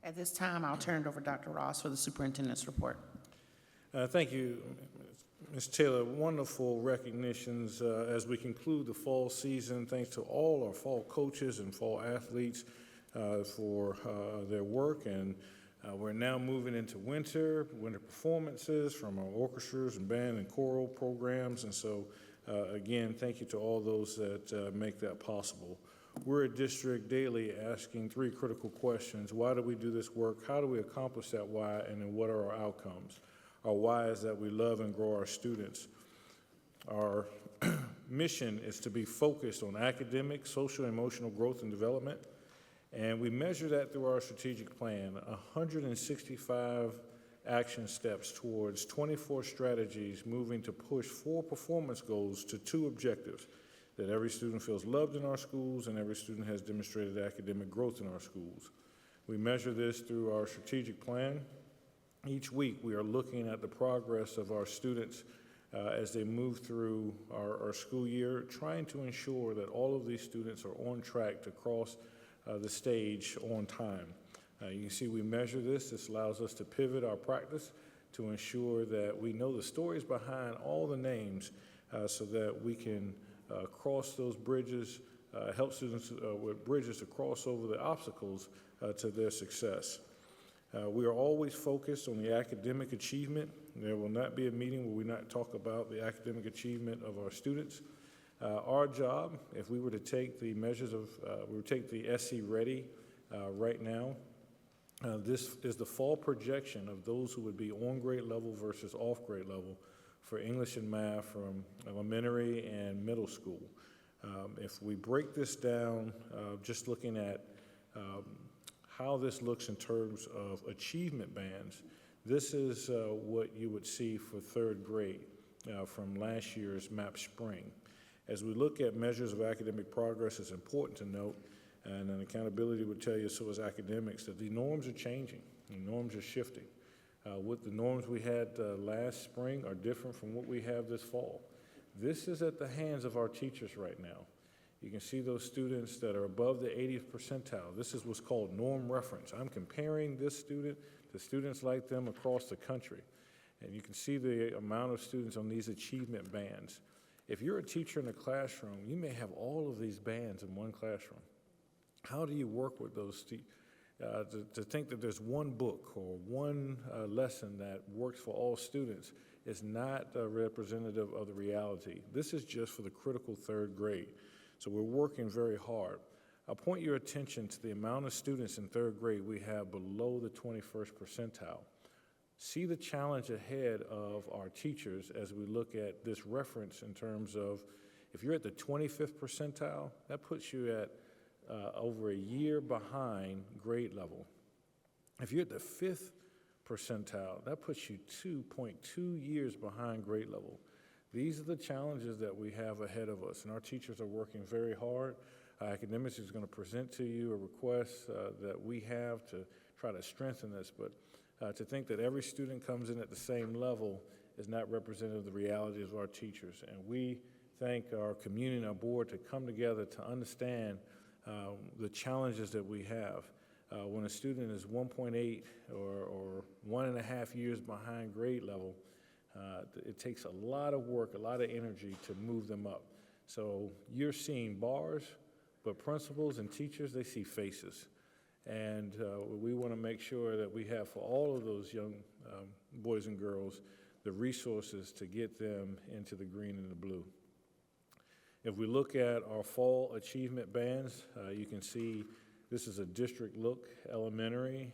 At this time, I'll turn it over to Dr. Ross for the superintendent's report. Thank you, Ms. Taylor. Wonderful recognitions as we conclude the fall season. Thanks to all our fall coaches and fall athletes for their work. And we're now moving into winter performances from our orchestras and band and choral programs. And so, again, thank you to all those that make that possible. We're a district daily asking three critical questions. Why do we do this work? How do we accomplish that why? And then what are our outcomes? Our why is that we love and grow our students. Our mission is to be focused on academic, social, and emotional growth and development. And we measure that through our strategic plan, 165 action steps towards 24 strategies moving to push 4 performance goals to 2 objectives, that every student feels loved in our schools and every student has demonstrated academic growth in our schools. We measure this through our strategic plan. Each week we are looking at the progress of our students as they move through our school year, trying to ensure that all of these students are on track to cross the stage on time. You can see we measure this. This allows us to pivot our practice to ensure that we know the stories behind all the names so that we can cross those bridges, help students with bridges to cross over the obstacles to their success. We are always focused on the academic achievement. There will not be a meeting where we not talk about the academic achievement of our students. Our job, if we were to take the measures of, we would take the SC Ready right now, this is the fall projection of those who would be on grade level versus off grade level for English and math from elementary and middle school. If we break this down, just looking at how this looks in terms of achievement bands, this is what you would see for 3rd grade from last year's MAP Spring. As we look at measures of academic progress, it's important to note, and an accountability would tell you so is academics, that the norms are changing, the norms are shifting. What the norms we had last spring are different from what we have this fall. This is at the hands of our teachers right now. You can see those students that are above the 80th percentile. This is what's called norm reference. I'm comparing this student to students like them across the country. And you can see the amount of students on these achievement bands. If you're a teacher in a classroom, you may have all of these bands in one classroom. How do you work with those to think that there's one book or one lesson that works for all students is not representative of the reality. This is just for the critical 3rd grade. So we're working very hard. I'll point your attention to the amount of students in 3rd grade we have below the 21st percentile. See the challenge ahead of our teachers as we look at this reference in terms of if you're at the 25th percentile, that puts you at over a year behind grade level. If you're at the 5th percentile, that puts you 2.2 years behind grade level. These are the challenges that we have ahead of us, and our teachers are working very hard. Academics is going to present to you a request that we have to try to strengthen this, but to think that every student comes in at the same level is not representative of the realities of our teachers. And we thank our community and our board to come together to understand the challenges that we have. When a student is 1.8 or 1.5 years behind grade level, it takes a lot of work, a lot of energy to move them up. So you're seeing bars, but principals and teachers, they see faces. And we want to make sure that we have for all of those young boys and girls the resources to get them into the green and the blue. If we look at our fall achievement bands, you can see this is a district look, elementary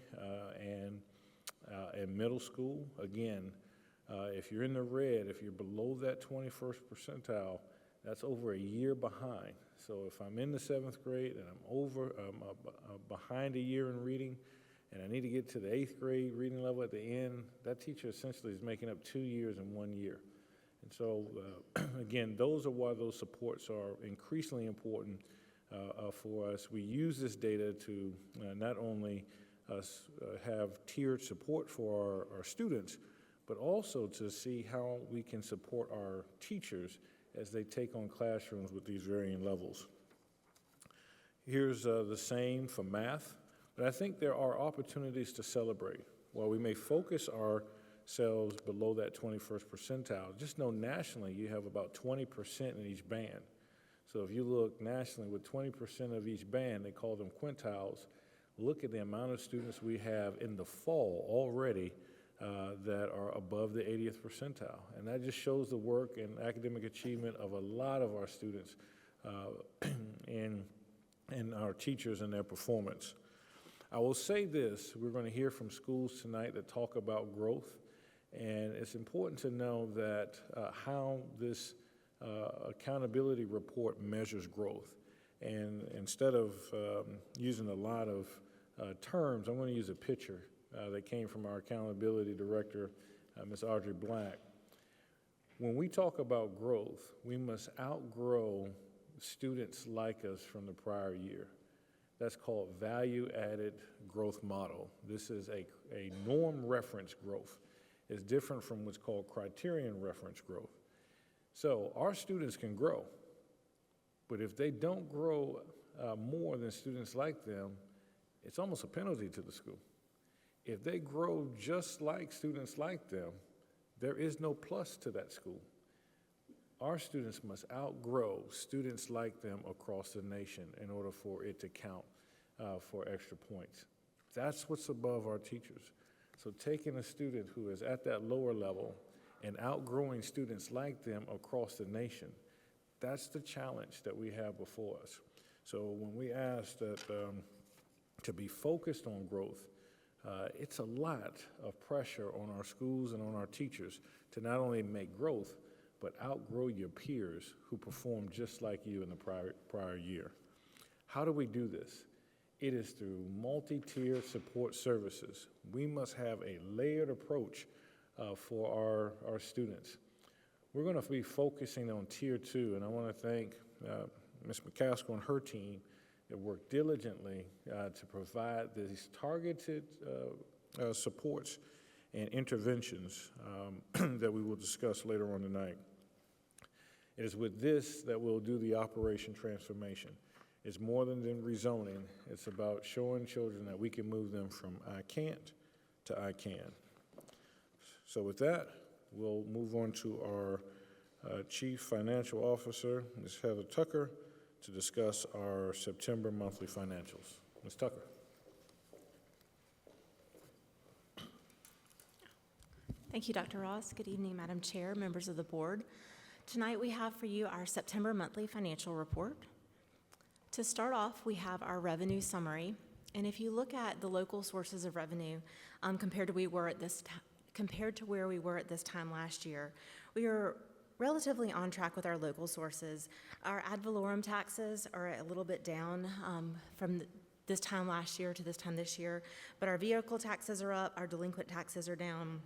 and middle school. Again, if you're in the red, if you're below that 21st percentile, that's over a year behind. So if I'm in the 7th grade and I'm behind a year in reading, and I need to get to the 8th grade reading level at the end, that teacher essentially is making up 2 years in 1 year. And so, again, those are why those supports are increasingly important for us. We use this data to not only have tiered support for our students, but also to see how we can support our teachers as they take on classrooms with these varying levels. Here's the same for math. But I think there are opportunities to celebrate. While we may focus ourselves below that 21st percentile, just know nationally you have about 20% in each band. So if you look nationally with 20% of each band, they call them quintiles, look at the amount of students we have in the fall already that are above the 80th percentile. And that just shows the work and academic achievement of a lot of our students and our teachers and their performance. I will say this, we're going to hear from schools tonight that talk about growth, and it's important to know that how this accountability report measures growth. And instead of using a lot of terms, I'm going to use a picture that came from our accountability director, Ms. Audrey Black. When we talk about growth, we must outgrow students like us from the prior year. That's called value-added growth model. This is a norm reference growth. It's different from what's called criterion reference growth. So our students can grow, but if they don't grow more than students like them, it's almost a penalty to the school. If they grow just like students like them, there is no plus to that school. Our students must outgrow students like them across the nation in order for it to count for extra points. That's what's above our teachers. So taking a student who is at that lower level and outgrowing students like them across the nation, that's the challenge that we have before us. So when we ask that to be focused on growth, it's a lot of pressure on our schools and on our teachers to not only make growth, but outgrow your peers who performed just like you in the prior year. How do we do this? It is through multi-tier support services. We must have a layered approach for our students. We're going to be focusing on Tier 2, and I want to thank Ms. McCaskill and her team that worked diligently to provide these targeted supports and interventions that we will discuss later on tonight. It is with this that we'll do the operation transformation. It's more than rezoning. It's about showing children that we can move them from I can't to I can. So with that, we'll move on to our Chief Financial Officer, Ms. Heather Tucker, to discuss our September monthly financials. Ms. Tucker. Thank you, Dr. Ross. Good evening, Madam Chair, members of the board. Tonight we have for you our September monthly financial report. To start off, we have our revenue summary. And if you look at the local sources of revenue compared to where we were at this time last year, we are relatively on track with our local sources. Our ad valorem taxes are a little bit down from this time last year to this time this year, but our vehicle taxes are up, our delinquent taxes are down,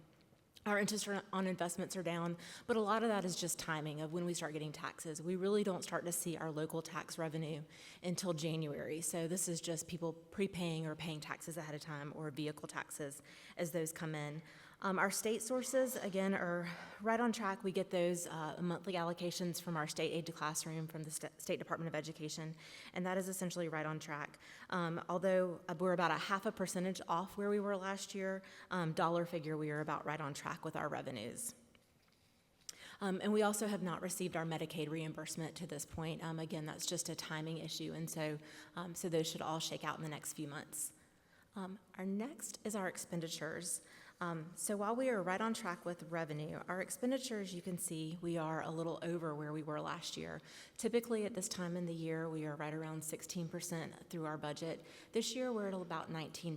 our interest on investments are down, but a lot of that is just timing of when we start getting taxes. We really don't start to see our local tax revenue until January. So this is just people prepaying or paying taxes ahead of time, or vehicle taxes as those come in. Our state sources, again, are right on track. We get those monthly allocations from our state aid to classroom from the State Department of Education, and that is essentially right on track. Although we're about a 0.5% off where we were last year, dollar figure, we are about right on track with our revenues. And we also have not received our Medicaid reimbursement to this point. Again, that's just a timing issue, and so those should all shake out in the next few months. Our next is our expenditures. So while we are right on track with revenue, our expenditures, you can see, we are a little over where we were last year. Typically at this time in the year, we are right around 16% through our budget. This year, we're at about 19%.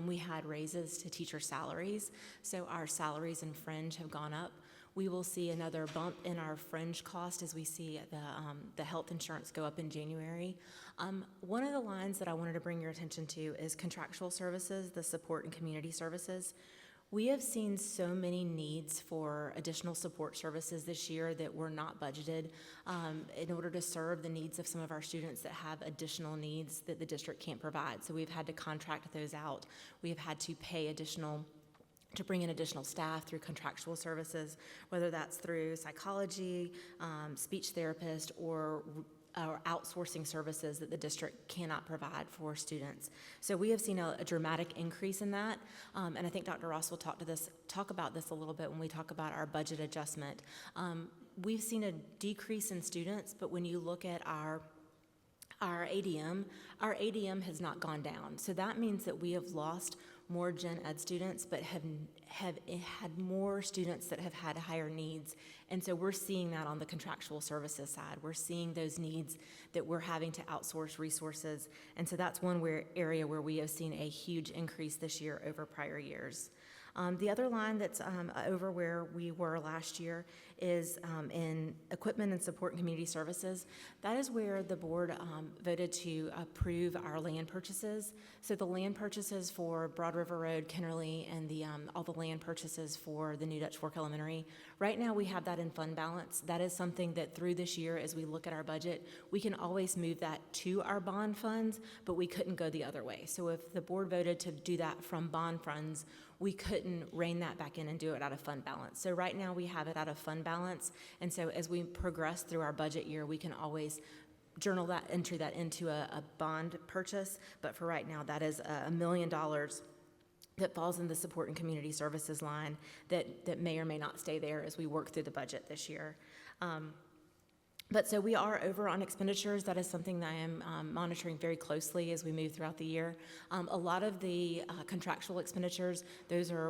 We had raises to teacher salaries, so our salaries and fringe have gone up. We will see another bump in our fringe cost as we see the health insurance go up in January. One of the lines that I wanted to bring your attention to is contractual services, the support and community services. We have seen so many needs for additional support services this year that were not budgeted in order to serve the needs of some of our students that have additional needs that the district can't provide. So we've had to contract those out. We have had to pay to bring in additional staff through contractual services, whether that's through psychology, speech therapist, or or outsourcing services that the district cannot provide for students. So we have seen a dramatic increase in that, and I think Dr. Ross will talk about this a little bit when we talk about our budget adjustment. We've seen a decrease in students, but when you look at our ADM has not gone down. So that means that we have lost more gen ed students, but have had more students that have had higher needs. And so we're seeing that on the contractual services side. We're seeing those needs that we're having to outsource resources. And so that's one area where we have seen a huge increase this year over prior years. The other line that's over where we were last year is in equipment and support and community services. That is where the board voted to approve our land purchases. So the land purchases for Broad River Road, Kennerly, and all the land purchases for the New Dutch Fork Elementary. Right now we have that in fund balance. That is something that through this year, as we look at our budget, we can always move that to our bond funds, but we couldn't go the other way. So if the board voted to do that from bond funds, we couldn't rein that back in and do it out of fund balance. So right now we have it out of fund balance, and so as we progress through our budget year, we can always journal that, enter that into a bond purchase, but for right now, that is $1 million that falls in the support and community services line that may or may not stay there as we work through the budget this year. But so we are over on expenditures. That is something that I am monitoring very closely as we move throughout the year. A lot of the contractual expenditures,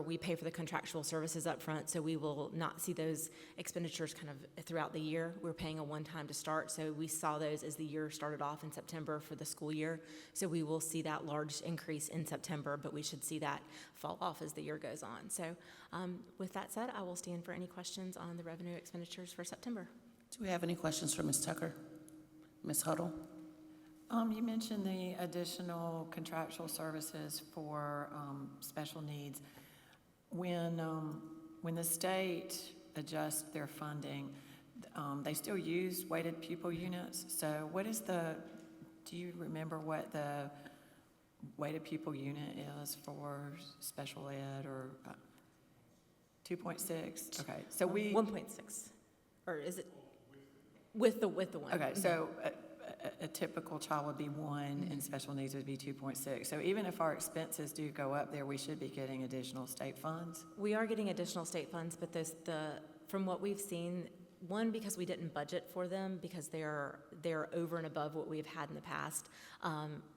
we pay for the contractual services up front, so we will not see those expenditures kind of throughout the year. We're paying a one-time to start, so we saw those as the year started off in September for the school year. So we will see that large increase in September, but we should see that fall off as the year goes on. So with that said, I will stand for any questions on the revenue expenditures for September. Do we have any questions for Ms. Tucker? Ms. Huddle? You mentioned the additional contractual services for special needs. When the state adjusts their funding, they still use weighted pupil units. So do you remember what the weighted pupil unit is for special ed, or 2.6? Okay, so 1.6, or is it? With the one. Okay, so a typical child would be 1 and special needs would be 2.6. So even if our expenses do go up there, we should be getting additional state funds? We are getting additional state funds, but from what we've seen, one, because we didn't budget for them, because they're over and above what we've had in the past.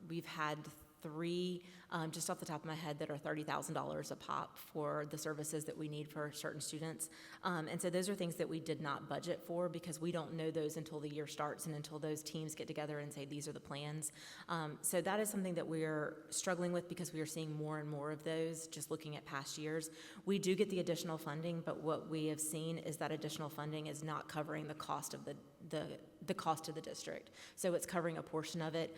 We've had 3, just off the top of my head, that are $30,000 a pop for the services that we need for certain students. And so those are things that we did not budget for, because we don't know those until the year starts and until those teams get together and say, these are the plans. So that is something that we're struggling with, because we are seeing more and more of those, just looking at past years. We do get the additional funding, but what we have seen is that additional funding is not covering the cost of the cost of the district. So it's covering a portion of it.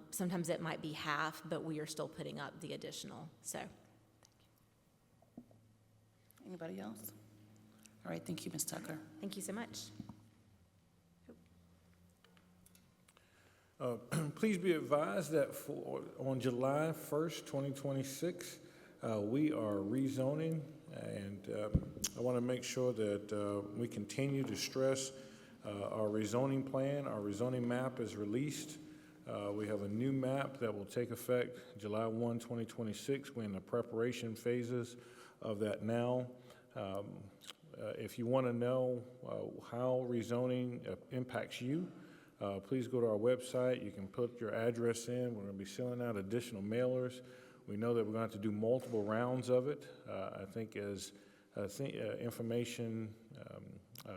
Sometimes it might be half, but we are still putting up the additional. So, Anybody else? All right, thank you, Ms. Tucker. thank you so much. Please be advised that on July 1st, 2026, we are rezoning, and I want to make sure that we continue to stress our rezoning plan. Our rezoning map is released. We have a new map that will take effect July 1, 2026. We're in the preparation phases of that now. If you want to know how rezoning impacts you, please go to our website. You can put your address in. We're going to be sending out additional mailers. We know that we're going to have to do multiple rounds of it. I think as information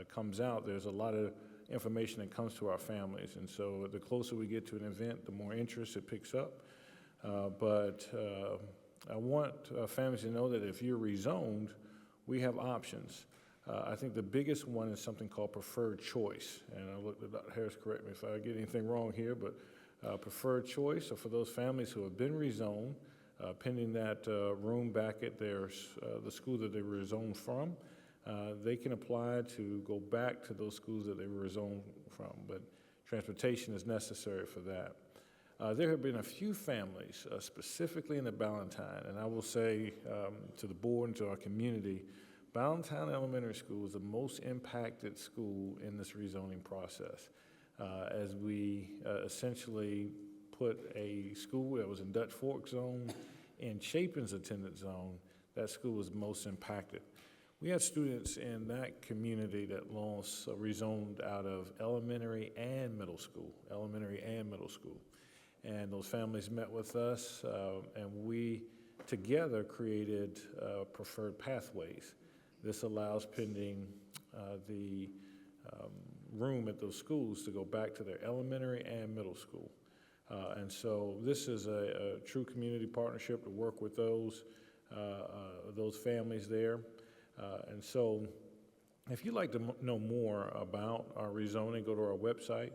comes out, there's a lot of information that comes to our families, and so the closer we get to an event, the more interest it picks up. But I want families to know that if you're rezoned, we have options. I think the biggest one is something called preferred choice, and I looked at Dr. Harris, correct me if I get anything wrong here, but preferred choice are for those families who have been rezoned, pending that room back at the school that they were rezoned from. They can apply to go back to those schools that they were rezoned from, but transportation is necessary for that. There have been a few families, specifically in the Ballantyne, and I will say to the board and to our community, Ballantyne Elementary School is the most impacted school in this rezoning process. as we essentially put a school that was in Dutch Fork zone in Chapin's attendance zone. That school was most impacted. We had students in that community that lost rezoned out of elementary and middle school, And those families met with us, and we together created preferred pathways. This allows pending the room at those schools to go back to their elementary and middle school. And so this is a true community partnership to work with those families there. And so if you'd like to know more about our rezoning, go to our website.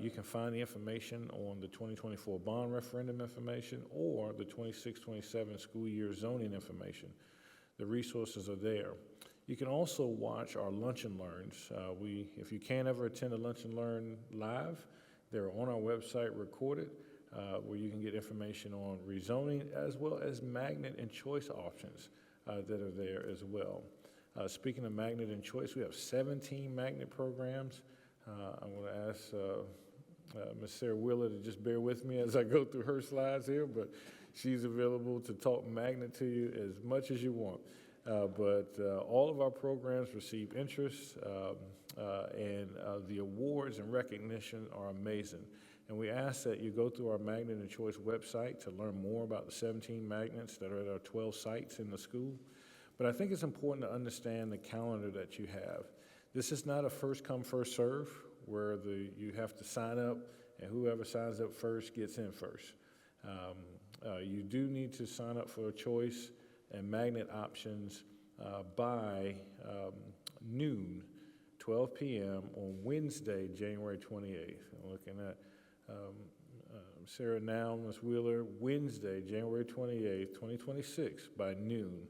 You can find the information on the 2024 bond referendum information or the 26-27 school year zoning information. The resources are there. You can also watch our Lunch and Learns. If you can't ever attend a Lunch and Learn live, they're on our website recorded, where you can get information on rezoning as well as magnet and choice options that are there as well. Speaking of magnet and choice, we have 17 magnet programs. I'm going to ask Ms. Sarah Wheeler to just bear with me as I go through her slides here, but she's available to talk magnet to you as much as you want. But all of our programs receive interest, and the awards and recognition are amazing. And we ask that you go through our Magnet and Choice website to learn more about the 17 magnets that are at our 12 sites in the school. But I think it's important to understand the calendar that you have. This is not a first come, first serve, where you have to sign up, and whoever signs up first gets in first. You do need to sign up for a choice and magnet options by noon, 12 p.m. on Wednesday, January 28th. I'm looking at Sarah now, Ms. Wheeler, Wednesday, January 28th, 2026 by noon.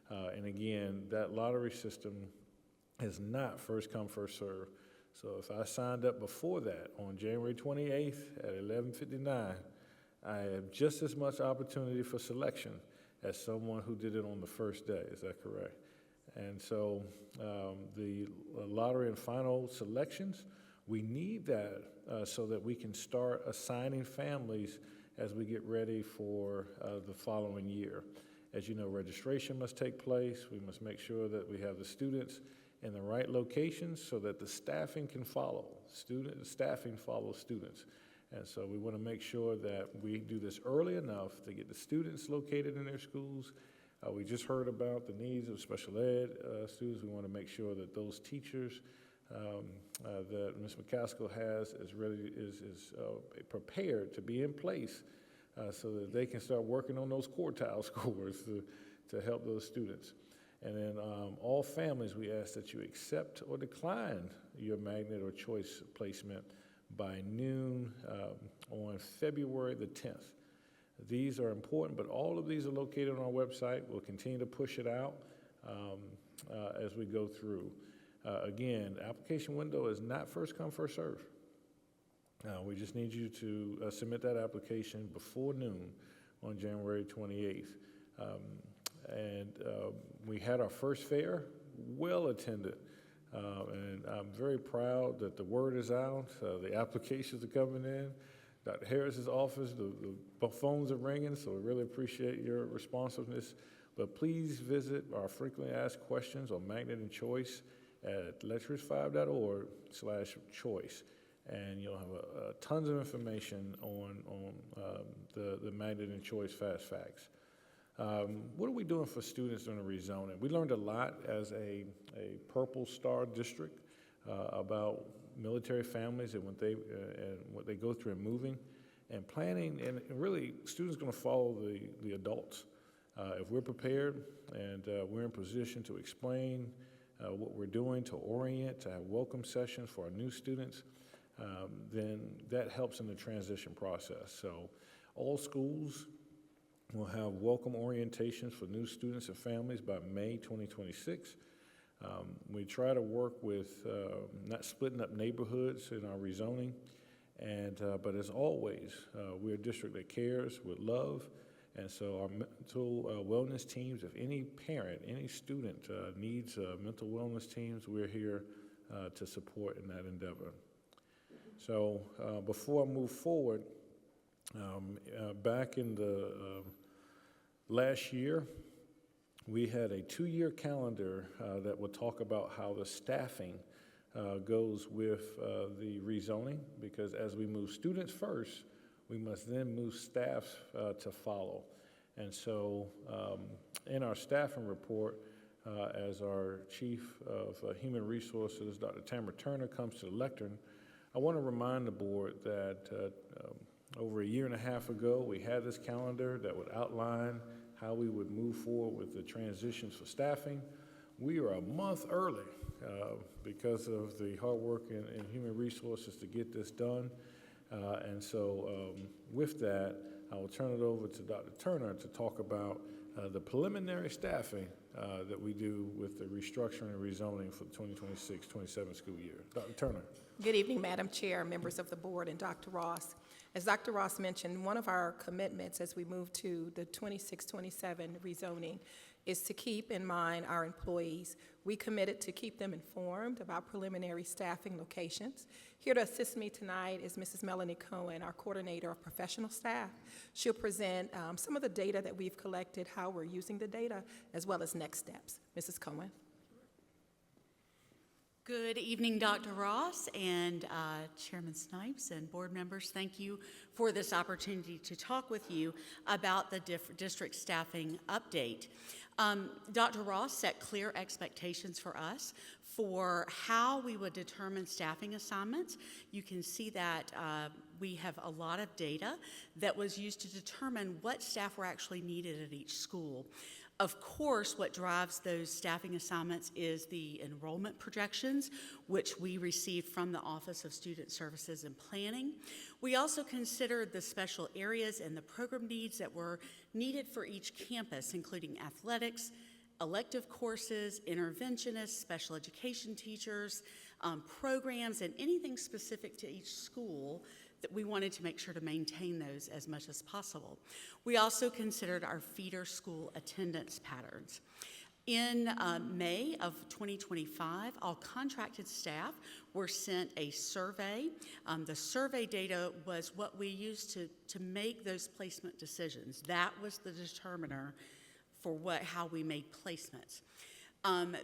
And again, that lottery system is not first come, first serve. So if I signed up before that on January 28th at 11:59, I have just as much opportunity for selection as someone who did it on the first day. Is that correct? And so the lottery and final selections, we need that so that we can start assigning families as we get ready for the following year. As you know, registration must take place. We must make sure that we have the students in the right locations so that the staffing can follow. Staffing follows students. And so we want to make sure that we do this early enough to get the students located in their schools. We just heard about the needs of special ed students. We want to make sure that those teachers that Ms. McCaskill has is prepared to be in place so that they can start working on those quartile scores to help those students. And then all families, we ask that you accept or decline your magnet or choice placement by noon on February the 10th. These are important, but all of these are located on our website. We'll continue to push it out as we go through. Again, the application window is not first come, first serve. We just need you to submit that application before noon on January 28th. We had our first fair, well attended. And I'm very proud that the word is out. The applications are coming in. Dr. Harris's office, the phones are ringing, so we really appreciate your responsiveness. But please visit our frequently asked questions on Magnet and Choice at lecturesfive.org/choice. And you'll have tons of information on the Magnet and Choice Fast Facts. What are we doing for students during the rezoning? We learned a lot as a Purple Star district about military families and what they go through in moving and planning, and really students are going to follow the adults. If we're prepared and we're in position to explain what we're doing, to orient, to have welcome sessions for our new students, then that helps in the transition process. So all schools will have welcome orientations for new students and families by May 2026. We try to work with not splitting up neighborhoods in our rezoning, but as always, we're a district that cares with love, and so our mental wellness teams, if any parent, any student needs mental wellness teams, we're here to support in that endeavor. So before I move forward, back in the last year, we had a 2-year calendar that would talk about how the staffing goes with the rezoning, because as we move students first, we must then move staff to follow. And so in our staffing report, as our Chief of Human Resources, Dr. Tamara Turner, comes to the lectern, I want to remind the board that over a year and a half ago, we had this calendar that would outline how we would move forward with the transitions for staffing. We are a month early because of the hard work in human resources to get this done. And so with that, I will turn it over to Dr. Turner to talk about the preliminary staffing that we do with the restructuring and rezoning for the 2026-27 school year. Dr. Turner. Good evening, Madam Chair, members of the board, and Dr. Ross. As Dr. Ross mentioned, one of our commitments as we move to the 26-27 rezoning is to keep in mind our employees. We committed to keep them informed about preliminary staffing locations. Here to assist me tonight is Mrs. Melanie Cohen, our coordinator of professional staff. She'll present some of the data that we've collected, how we're using the data, as well as next steps. Mrs. Cohen. Good evening, Dr. Ross and Chairman Snipes and board members. Thank you for this opportunity to talk with you about the district staffing update. Dr. Ross set clear expectations for us for how we would determine staffing assignments. You can see that we have a lot of data that was used to determine what staff were actually needed at each school. Of course, what drives those staffing assignments is the enrollment projections, which we received from the Office of Student Services and Planning. We also considered the special areas and the program needs that were needed for each campus, including athletics, elective courses, interventionists, special education teachers, programs, and anything specific to each school that we wanted to make sure to maintain those as much as possible. We also considered our feeder school attendance patterns. In May of 2025, all contracted staff were sent a survey. The survey data was what we used to make those placement decisions. That was the determiner for how we made placements.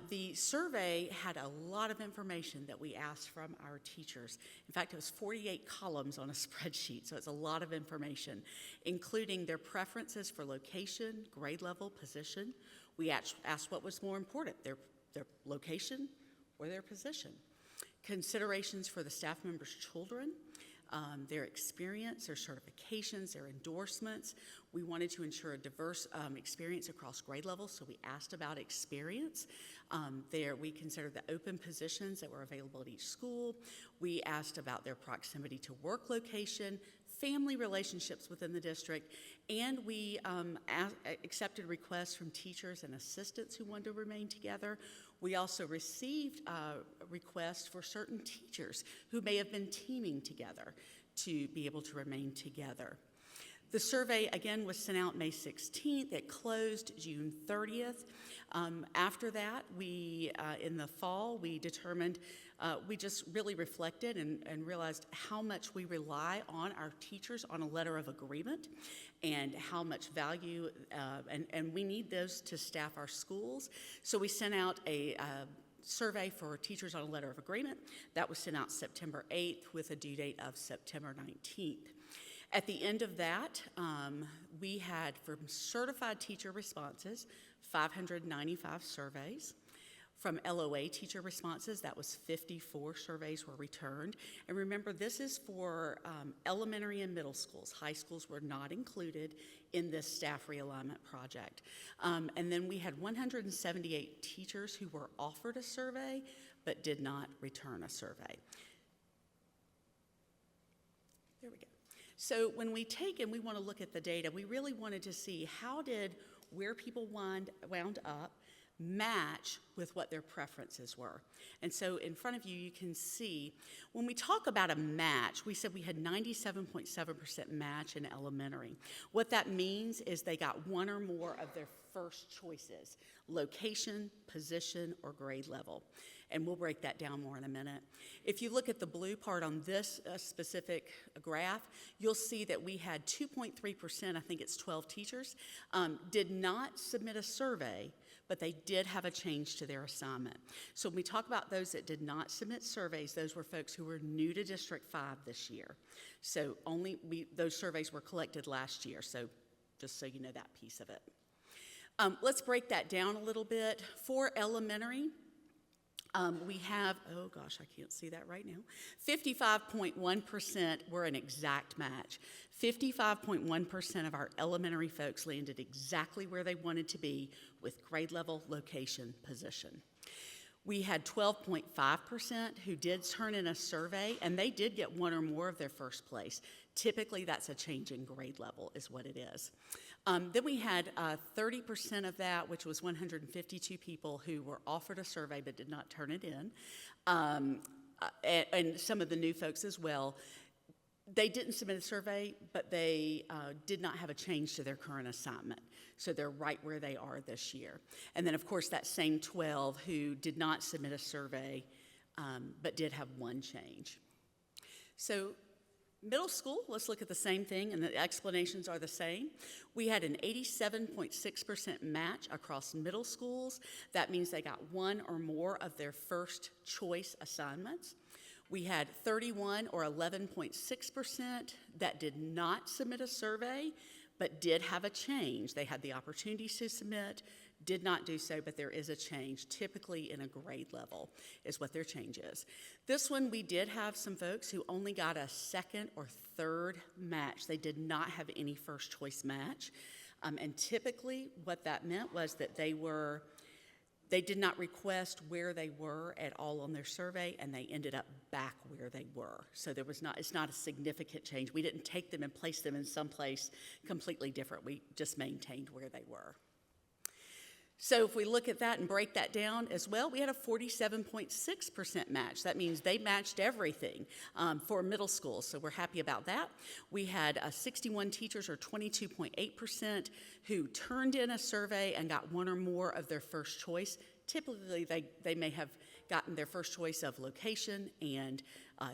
The survey had a lot of information that we asked from our teachers. In fact, it was 48 columns on a spreadsheet, so it's a lot of information, including their preferences for location, grade level, position. We asked what was more important, their location or their position. Considerations for the staff members' children, their experience, their certifications, their endorsements. We wanted to ensure a diverse experience across grade levels, so we asked about experience. We considered the open positions that were available at each school. We asked about their proximity to work location, family relationships within the district, and we accepted requests from teachers and assistants who wanted to remain together. We also received requests for certain teachers who may have been teaming together to be able to remain together. The survey, again, was sent out May 16th. It closed June 30th. After that, in the fall, we determined, we just really reflected and realized how much we rely on our teachers on a letter of agreement and how much value, and we need those to staff our schools. So we sent out a survey for teachers on a letter of agreement. That was sent out September 8th with a due date of September 19th. At the end of that, we had, from certified teacher responses, 595 surveys. From LOA teacher responses, that was 54 surveys were returned. And remember, this is for elementary and middle schools. High schools were not included in this staff realignment project. And then we had 178 teachers who were offered a survey but did not return a survey. There we go. So when we take and we want to look at the data, we really wanted to see where people wound up, match with what their preferences were. And so in front of you, you can see, when we talk about a match, we said we had 97.7% match in elementary. What that means is they got one or more of their first choices: location, position, or grade level. And we'll break that down more in a minute. If you look at the blue part on this specific graph, you'll see that we had 2.3%, I think it's 12 teachers, did not submit a survey, but they did have a change to their assignment. So when we talk about those that did not submit surveys, those were folks who were new to District 5 this year. So those surveys were collected last year, so just so you know that piece of it. Let's break that down a little bit. For elementary, we have, oh gosh, I can't see that right now, 55.1% were an exact match. 55.1% of our elementary folks landed exactly where they wanted to be with grade level, location, position. We had 12.5% who did turn in a survey, and they did get one or more of their first place. Typically, that's a change in grade level is what it is. Then we had 30% of that, which was 152 people who were offered a survey but did not turn it in, and some of the new folks as well. They didn't submit a survey, but they did not have a change to their current assignment. So they're right where they are this year. And then, of course, that same 12 who did not submit a survey, but did have one change. So middle school, let's look at the same thing, and the explanations are the same. We had an 87.6% match across middle schools. That means they got one or more of their first choice assignments. We had 31 or 11.6% that did not submit a survey, but did have a change. They had the opportunity to submit, did not do so, but there is a change, typically in a grade level is what their change is. This one, we did have some folks who only got a second or third match. They did not have any first choice match. And typically what that meant was that they did not request where they were at all on their survey, and they ended up back where they were. So it's not a significant change. We didn't take them and place them in someplace completely different. We just maintained where they were. So if we look at that and break that down as well, we had a 47.6% match. That means they matched everything for middle school, so we're happy about that. We had 61 teachers, or 22.8%, who turned in a survey and got one or more of their first choice. Typically, they may have gotten their first choice of location and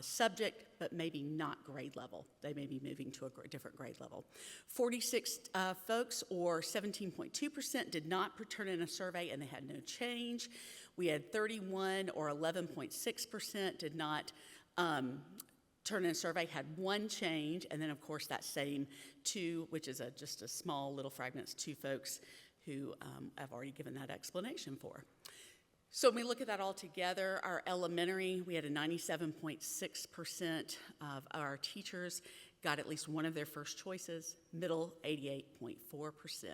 subject, but maybe not grade level. They may be moving to a different grade level. 46 folks, or 17.2%, did not turn in a survey, and they had no change. We had 31, or 11.6%, did not turn in a survey, had one change, and then, of course, that same 2, which is just a small little fragment, 2 folks who I've already given that explanation for. So when we look at that all together, our elementary, we had a 97.6% of our teachers got at least one of their first choices. Middle, 88.4%.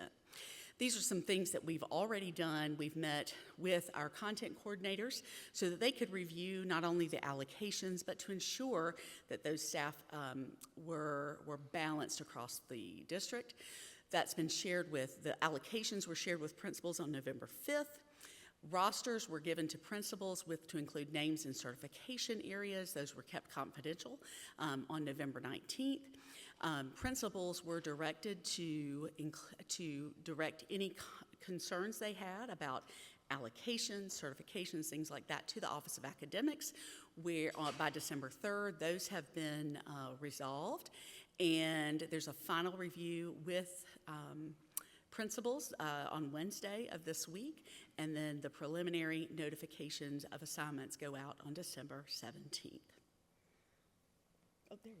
These are some things that we've already done. We've met with our content coordinators so that they could review not only the allocations, but to ensure that those staff were balanced across the district. That's been shared with, the allocations were shared with principals on November 5th. Rosters were given to principals to include names and certification areas. Those were kept confidential on November 19th. Principals were directed to direct any concerns they had about allocations, certifications, things like that to the Office of Academics, where by December 3rd, those have been resolved. And there's a final review with principals on Wednesday of this week, and then the preliminary notifications of assignments go out on December 17th. Oh, there you go.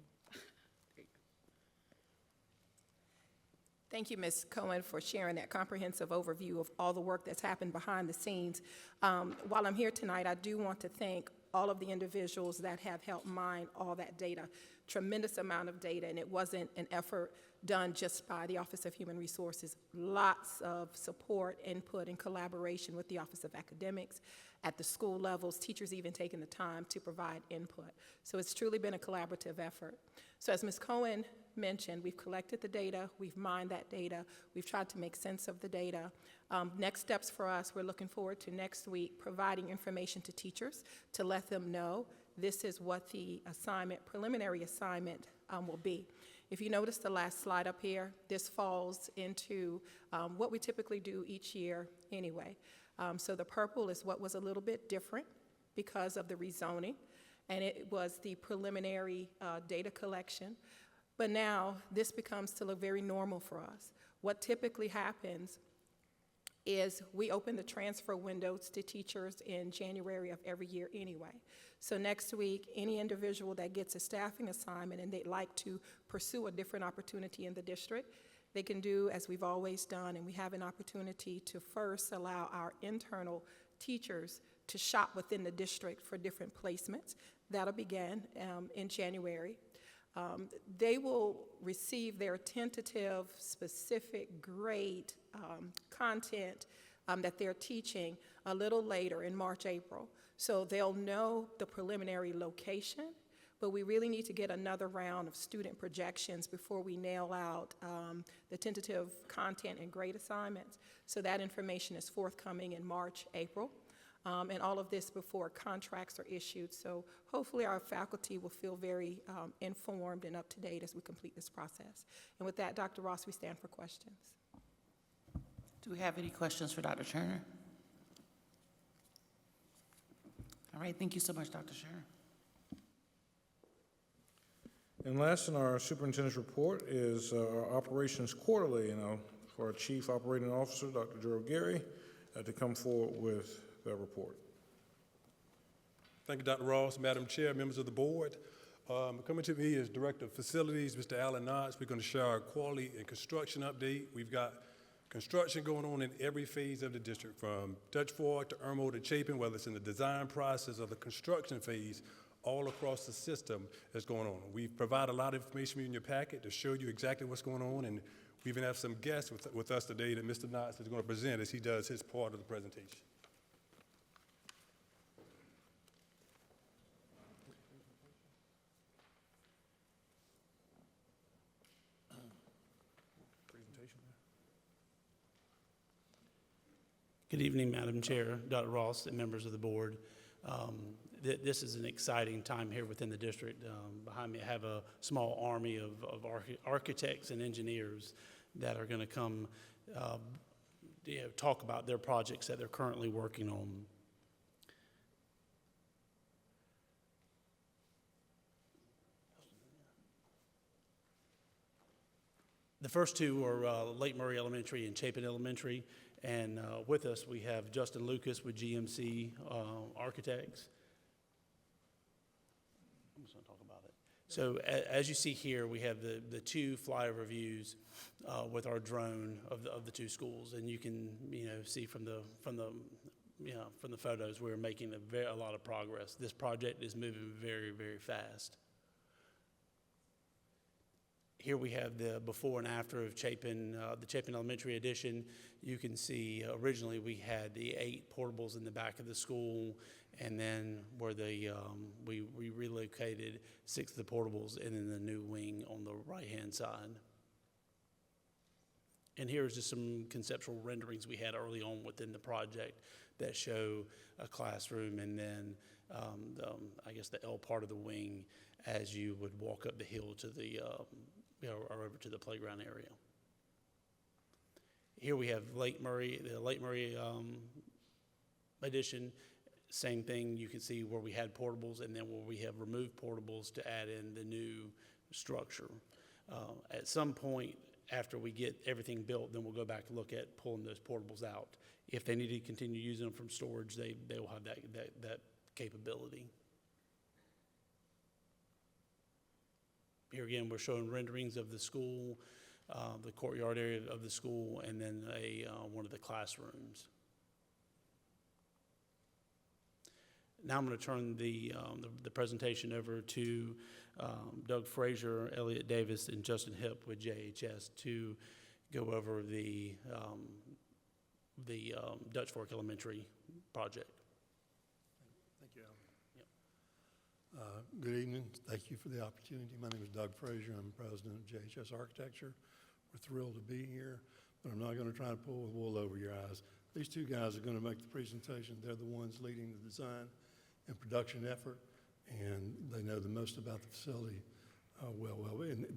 Thank you, Ms. Cohen, for sharing that comprehensive overview of all the work that's happened behind the scenes. While I'm here tonight, I do want to thank all of the individuals that have helped mine all that data, tremendous amount of data, and it wasn't an effort done just by the Office of Human Resources. Lots of support, input, and collaboration with the Office of Academics at the school levels, teachers even taking the time to provide input. So it's truly been a collaborative effort. So as Ms. Cohen mentioned, we've collected the data, we've mined that data, we've tried to make sense of the data. Next steps for us, we're looking forward to next week providing information to teachers to let them know this is what the assignment, preliminary assignment will be. If you notice the last slide up here, this falls into what we typically do each year anyway. So the purple is what was a little bit different because of the rezoning, and it was the preliminary data collection. But now this becomes to look very normal for us. What typically happens is we open the transfer windows to teachers in January of every year anyway. So next week, any individual that gets a staffing assignment and they'd like to pursue a different opportunity in the district, they can do as we've always done, and we have an opportunity to first allow our internal teachers to shop within the district for different placements. That'll begin in January. They will receive their tentative, specific grade content that they're teaching a little later in March, April. So they'll know the preliminary location, but we really need to get another round of student projections before we nail out the tentative content and grade assignments. So that information is forthcoming in March, April. And all of this before contracts are issued. So hopefully our faculty will feel very informed and up to date as we complete this process. And with that, Dr. Ross, we stand for questions. Do we have any questions for Dr. Turner? All right, thank you so much, Dr. Turner. And last in our superintendent's report is our operations quarterly, and for our Chief Operating Officer, Dr. Gerald Gary, to come forward with that report. Thank you, Dr. Ross, Madam Chair, members of the board. Coming to me is Director of Facilities, Mr. Alan Knotts. We're going to share our quality and construction update. We've got construction going on in every phase of the district, from Dutch Fork to Irmo to Chapin, whether it's in the design process or the construction phase, all across the system is going on. We've provided a lot of information in your packet to show you exactly what's going on, and we even have some guests with us today that Mr. Knotts is going to present as he does his part of the presentation. Good evening, Madam Chair, Dr. Ross, and members of the board. This is an exciting time here within the district. Behind me, I have a small army of architects and engineers that are going to come talk about their projects that they're currently working on. The first two are Lake Murray Elementary and Chapin Elementary. And with us, we have Justin Lucas with GMC Architects. I'm just going to talk about it. So as you see here, we have the two flyover views with our drone of the two schools, and you can see from the photos we're making a lot of progress. This project is moving very, very fast. Here we have the before and after of Chapin, the Chapin Elementary edition. You can see originally we had the 8 portables in the back of the school, and then where we relocated 6 of the portables, and then the new wing on the right-hand side. And here's just some conceptual renderings we had early on within the project that show a classroom, and then I guess the L part of the wing as you would walk up the hill to the or over to the playground area. Here we have Lake Murray, the Lake Murray edition. Same thing, you can see where we had portables and then where we have removed portables to add in the new structure. At some point after we get everything built, then we'll go back to look at pulling those portables out. If they need to continue using them from storage, they will have that capability. Here again, we're showing renderings of the school, the courtyard area of the school, and then one of the classrooms. Now I'm going to turn the presentation over to Doug Frazier, Elliot Davis, and Justin Hipp with JHS to go over the Dutch Fork Elementary project. Thank you, Alan. Good evening. Thank you for the opportunity. My name is Doug Frazier. I'm president of JHS Architecture. We're thrilled to be here, but I'm not going to try to pull the wool over your eyes. These two guys are going to make the presentation. They're the ones leading the design and production effort, and they know the most about the facility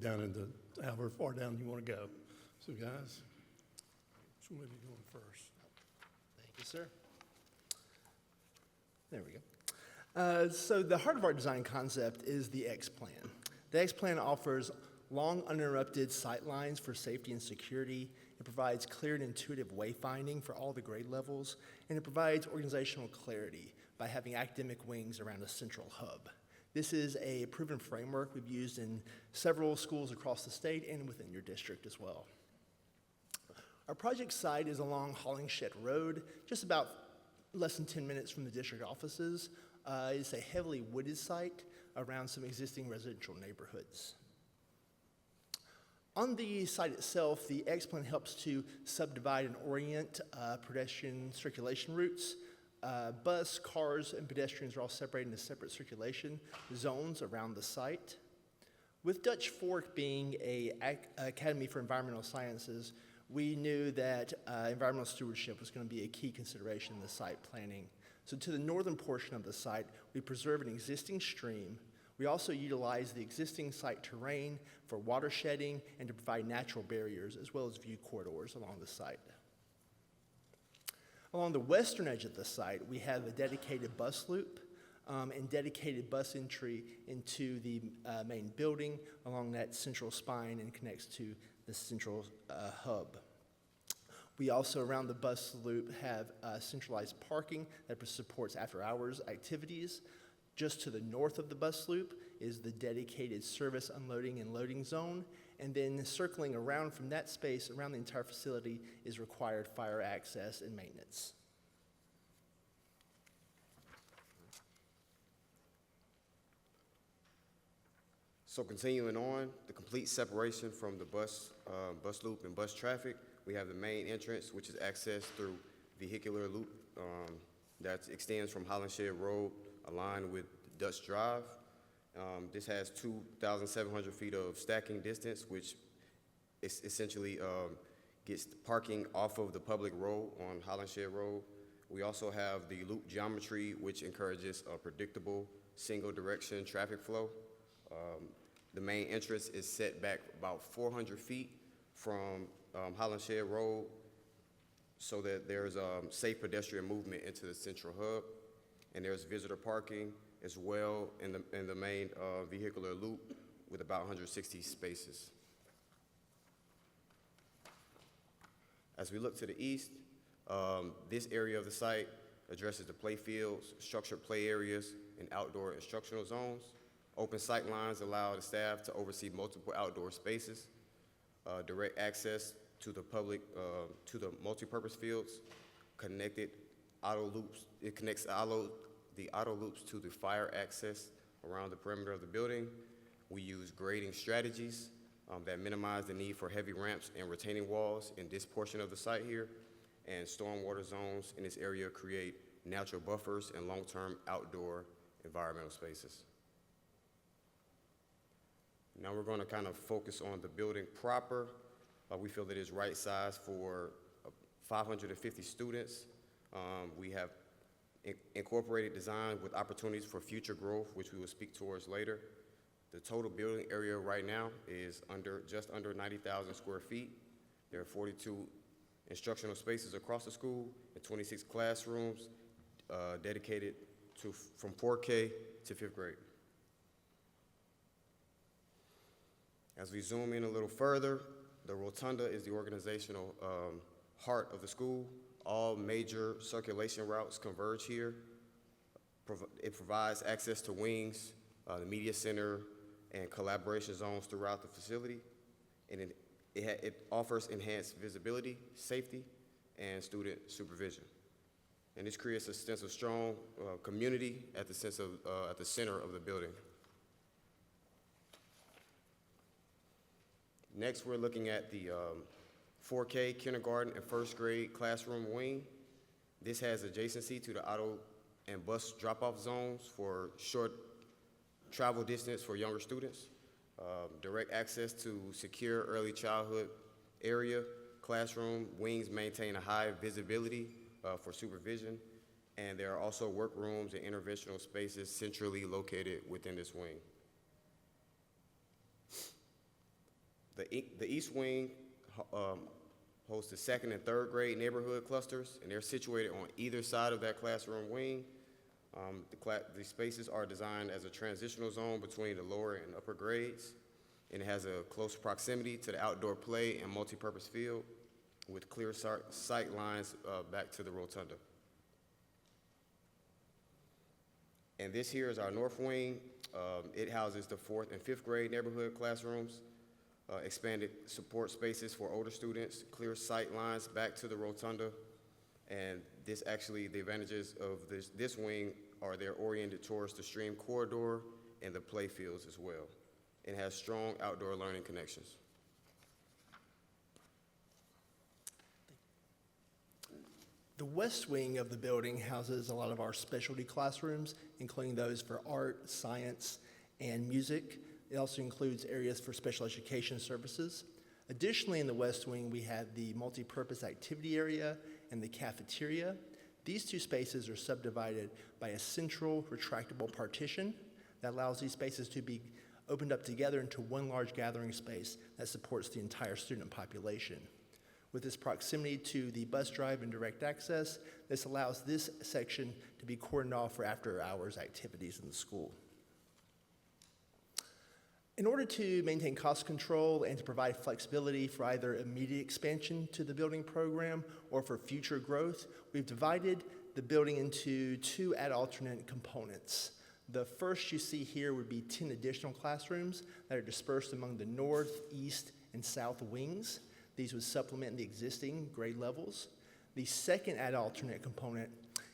down into however far down you want to go. So guys, which one of you going first? Thank you, sir. There we go. So the heart of our design concept is the X-Plan. The X-Plan offers long uninterrupted sight lines for safety and security. It provides clear and intuitive wayfinding for all the grade levels, and it provides organizational clarity by having academic wings around a central hub. This is a proven framework we've used in several schools across the state and within your district as well. Our project site is along Hollingshed Road, just about less than 10 minutes from the district offices. It's a heavily wooded site around some existing residential neighborhoods. On the site itself, the X-Plan helps to subdivide and orient pedestrian circulation routes. Bus, cars, and pedestrians are all separated into separate circulation zones around the site. With Dutch Fork being an academy for environmental sciences, we knew that environmental stewardship was going to be a key consideration in the site planning. So to the northern portion of the site, we preserve an existing stream. We also utilize the existing site terrain for watershedding and to provide natural barriers as well as view corridors along the site. Along the western edge of the site, we have a dedicated bus loop and dedicated bus entry into the main building along that central spine and connects to the central hub. We also, around the bus loop, have centralized parking that supports after-hours activities. Just to the north of the bus loop is the dedicated service unloading and loading zone, and then circling around from that space around the entire facility is required fire access and maintenance. So continuing on, the complete separation from the bus loop and bus traffic, we have the main entrance, which is accessed through vehicular loop that extends from Hollingshed Road aligned with Dutch Drive. This has 2,700 feet of stacking distance, which essentially gets parking off of the public road on Hollingshed Road. We also have the loop geometry, which encourages a predictable single direction traffic flow. The main entrance is set back about 400 feet from Hollingshed Road so that there's safe pedestrian movement into the central hub. And there's visitor parking as well in the main vehicular loop with about 160 spaces. As we look to the east, this area of the site addresses the play fields, structured play areas, and outdoor instructional zones. Open sight lines allow the staff to oversee multiple outdoor spaces, direct access to the public, to the multi-purpose fields, connected auto loops. It connects the auto loops to the fire access around the perimeter of the building. We use grading strategies that minimize the need for heavy ramps and retaining walls in this portion of the site here, and stormwater zones in this area create natural buffers and long-term outdoor environmental spaces. Now we're going to kind of focus on the building proper. We feel that it's right size for 550 students. We have incorporated design with opportunities for future growth, which we will speak towards later. The total building area right now is just under 90,000 square feet. There are 42 instructional spaces across the school and 26 classrooms dedicated from 4K to 5th grade. As we zoom in a little further, the rotunda is the organizational heart of the school. All major circulation routes converge here. It provides access to wings, the media center, and collaboration zones throughout the facility. And it offers enhanced visibility, safety, and student supervision. And this creates a sense of strong community at the center of the building. Next, we're looking at the 4K kindergarten and first grade classroom wing. This has adjacency to the auto and bus drop-off zones for short travel distance for younger students, direct access to secure early childhood area, classroom, wings maintain a high visibility for supervision, and there are also workrooms and interventional spaces centrally located within this wing. The East Wing hosts the second and third grade neighborhood clusters, and they're situated on either side of that classroom wing. The spaces are designed as a transitional zone between the lower and upper grades, and it has a close proximity to the outdoor play and multipurpose field with clear sight lines back to the rotunda. And this here is our north wing. It houses the 4th and 5th grade neighborhood classrooms, expanded support spaces for older students, clear sight lines back to the rotunda, and this actually, the advantages of this wing are they're oriented towards the stream corridor and the play fields as well. It has strong outdoor learning connections. The west wing of the building houses a lot of our specialty classrooms, including those for art, science, and music. It also includes areas for special education services. Additionally, in the west wing, we have the multi-purpose activity area and the cafeteria. These two spaces are subdivided by a central retractable partition that allows these spaces to be opened up together into one large gathering space that supports the entire student population. With this proximity to the bus drive and direct access, this allows this section to be cordoned off for after-hours activities in the school. In order to maintain cost control and to provide flexibility for either immediate expansion to the building program or for future growth, we've divided the building into 2 ad-alternate components. The first you see here would be 10 additional classrooms that are dispersed among the north, east, and south wings. These would supplement the existing grade levels. The second ad-alternate component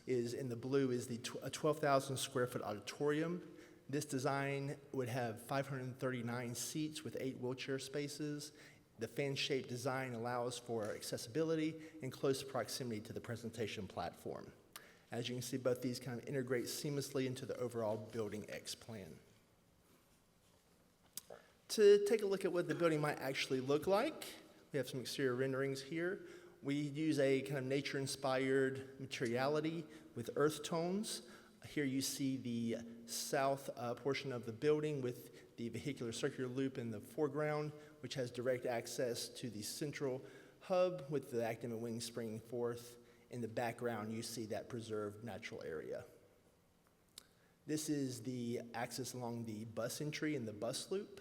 is in the blue is a 12,000 square foot auditorium. This design would have 539 seats with 8 wheelchair spaces. The fan-shaped design allows for accessibility and close proximity to the presentation platform. As you can see, both these kind of integrate seamlessly into the overall building X plan. To take a look at what the building might actually look like, we have some exterior renderings here. We use a kind of nature-inspired materiality with earth tones. Here you see the south portion of the building with the vehicular circular loop in the foreground, which has direct access to the central hub with the academic wing springing forth. In the background, you see that preserved natural area. This is the access along the bus entry and the bus loop.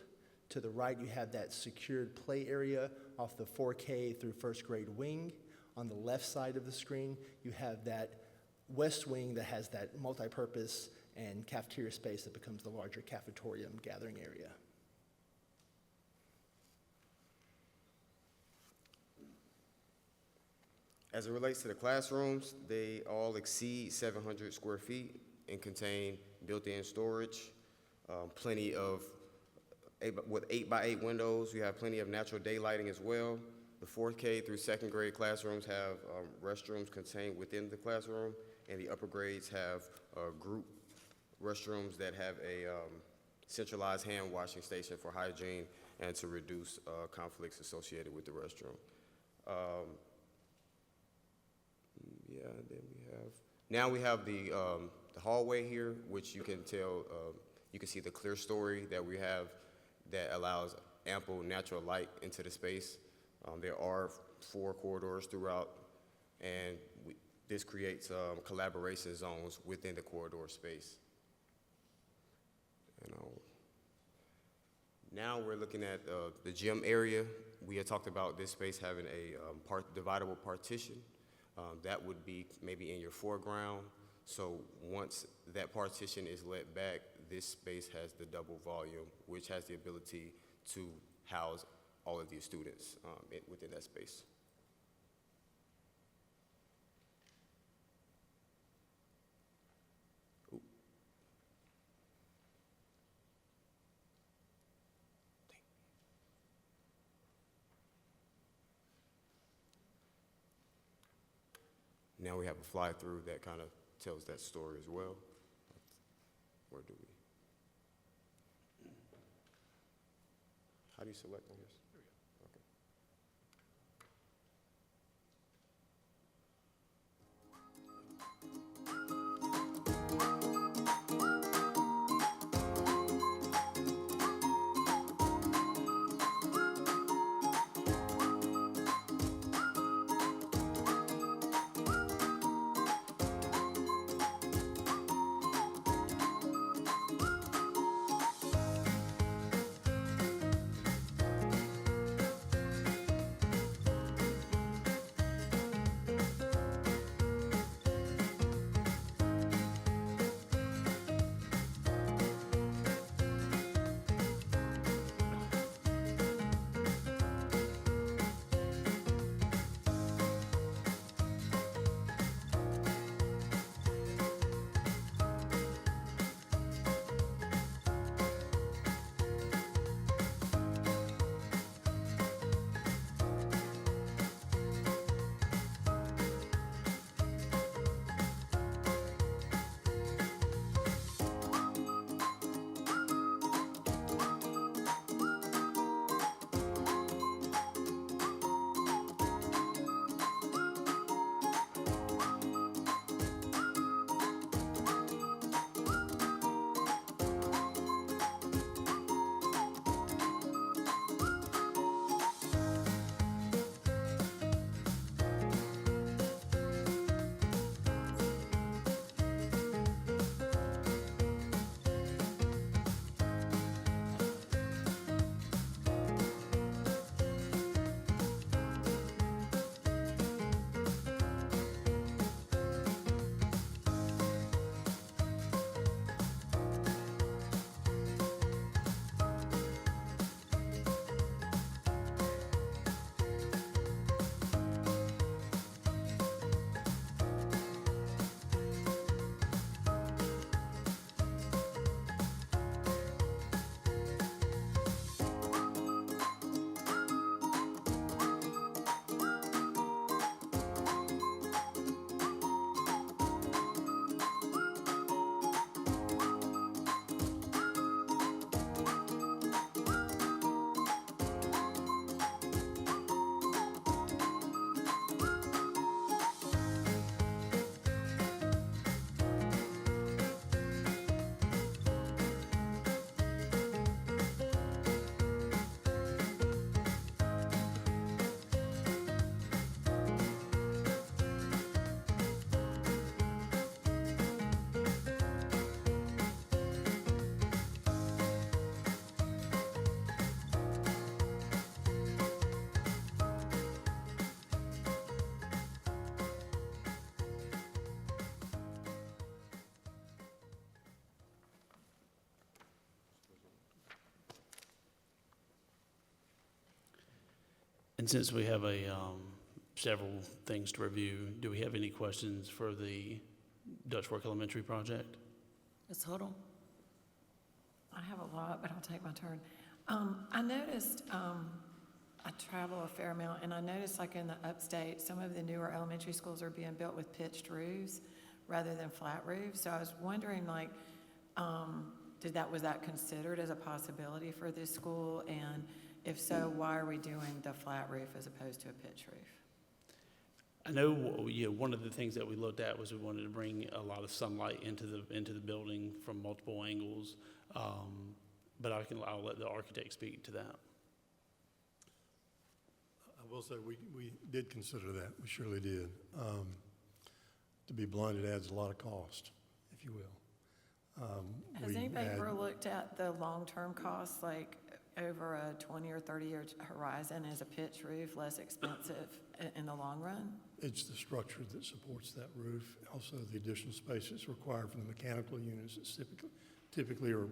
To the right, you have that secured play area off the 4K through 1st grade wing. On the left side of the screen, you have that west wing that has that multi-purpose and cafeteria space that becomes the larger cafetorium gathering area. As it relates to the classrooms, they all exceed 700 square feet and contain built-in storage, plenty of with 8x8 windows. You have plenty of natural daylighting as well. The 4K through 2nd grade classrooms have restrooms contained within the classroom, and the upper grades have group restrooms that have a centralized hand washing station for hygiene and to reduce conflicts associated with the restroom. Now we have the hallway here, which you can tell, you can see the clear story that we have that allows ample natural light into the space. There are 4 corridors throughout, and this creates collaboration zones within the corridor space. Now we're looking at the gym area. We had talked about this space having a dividable partition. That would be maybe in your foreground. So once that partition is let back, this space has the double volume, which has the ability to house all of these students within that space. Now we have a fly-through that kind of tells that story as well. Where do we? How do you select on this? Okay. And since we have several things to review, do we have any questions for the Dutch Fork Elementary project? Ms. Huddle? I have a lot, but I'll take my turn. I noticed, I travel a fair amount, and I noticed like in the upstate, some of the newer elementary schools are being built with pitched roofs rather than flat roofs. So I was wondering, like, was that considered as a possibility for this school? And if so, why are we doing the flat roof as opposed to a pitch roof? I know, one of the things that we looked at was we wanted to bring a lot of sunlight into the building from multiple angles. But I'll let the architect speak to that. I will say we did consider that. We surely did. To be blunt, it adds a lot of cost, if you will. Has anybody ever looked at the long-term costs, like over a 20 or 30-year horizon? Is a pitch roof less expensive in the long run? It's the structure that supports that roof, also the additional space that's required from the mechanical units that typically are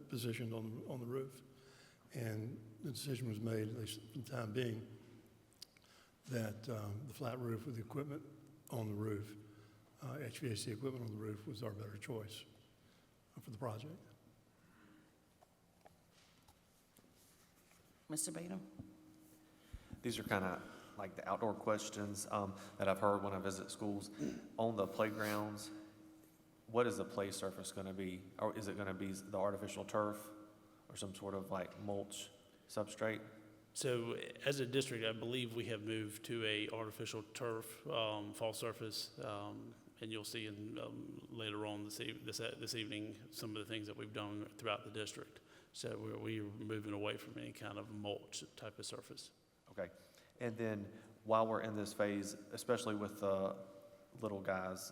positioned on the roof. And the decision was made, at least for the time being, that the flat roof with the equipment on the roof, HVAC equipment on the roof, was our better choice for the project. Mr. Badum? These are kind of like the outdoor questions that I've heard when I visit schools. On the playgrounds, what is the play surface going to be? Or is it going to be the artificial turf or some sort of like mulch? substrate? So as a district, I believe we have moved to a artificial turf fall surface, and you'll see later on this evening some of the things that we've done throughout the district. So we're moving away from any kind of mulch type of surface. Okay. And then while we're in this phase, especially with the little guys'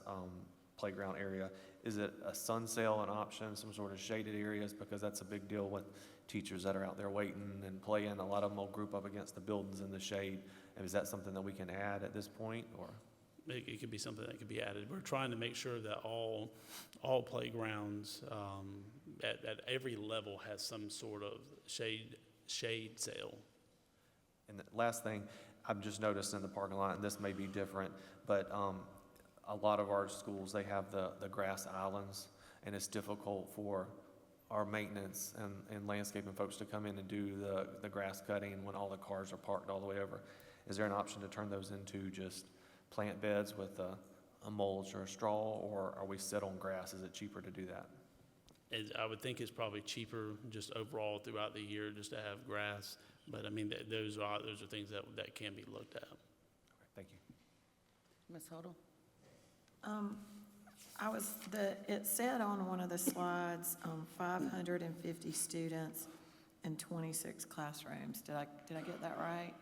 playground area, is it a sun sail an option, some sort of shaded areas? Because that's a big deal with teachers that are out there waiting and playing. A lot of them will group up against the buildings in the shade. And is that something that we can add at this point, or? It could be something that could be added. We're trying to make sure that all playgrounds at every level has some sort of shade sail. And the last thing, I've just noticed in the parking lot, and this may be different, but a lot of our schools, they have the grass islands, and it's difficult for our maintenance and landscaping folks to come in and do the grass cutting when all the cars are parked all the way over. Is there an option to turn those into just plant beds with a mulch or a straw, or are we set on grass? Is it cheaper to do that? I would think it's probably cheaper just overall throughout the year just to have grass. But I mean, those are things that can be looked at. Okay, thank you. Ms. Hodel? It said on one of the slides, 550 students in 26 classrooms. Did I get that right?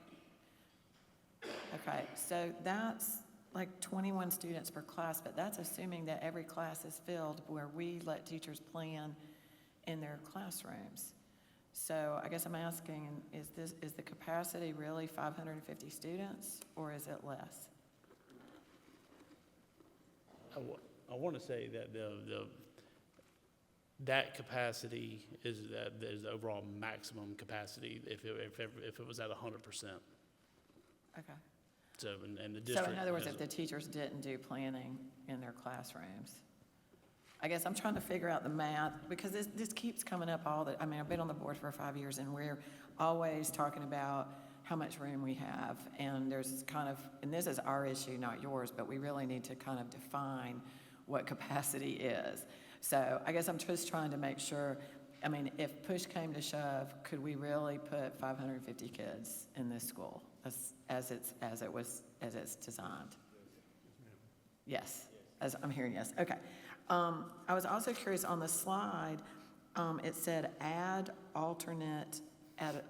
Okay, so that's like 21 students per class, but that's assuming that every class is filled where we let teachers plan in their classrooms. So I guess I'm asking, is the capacity really 550 students, or is it less? I want to say that that capacity is the overall maximum capacity if it was at 100%. Okay. So and the district. So in other words, if the teachers didn't do planning in their classrooms, I guess I'm trying to figure out the math, because this keeps coming up I mean, I've been on the board for 5 years, and we're always talking about how much room we have, and there's and this is our issue, not yours, but we really need to kind of define what capacity is. So I guess I'm just trying to make sure, I mean, if push came to shove, could we really put 550 kids in this school as it's designed? Yes, as I'm hearing yes. Okay. I was also curious on the slide, it said add alternate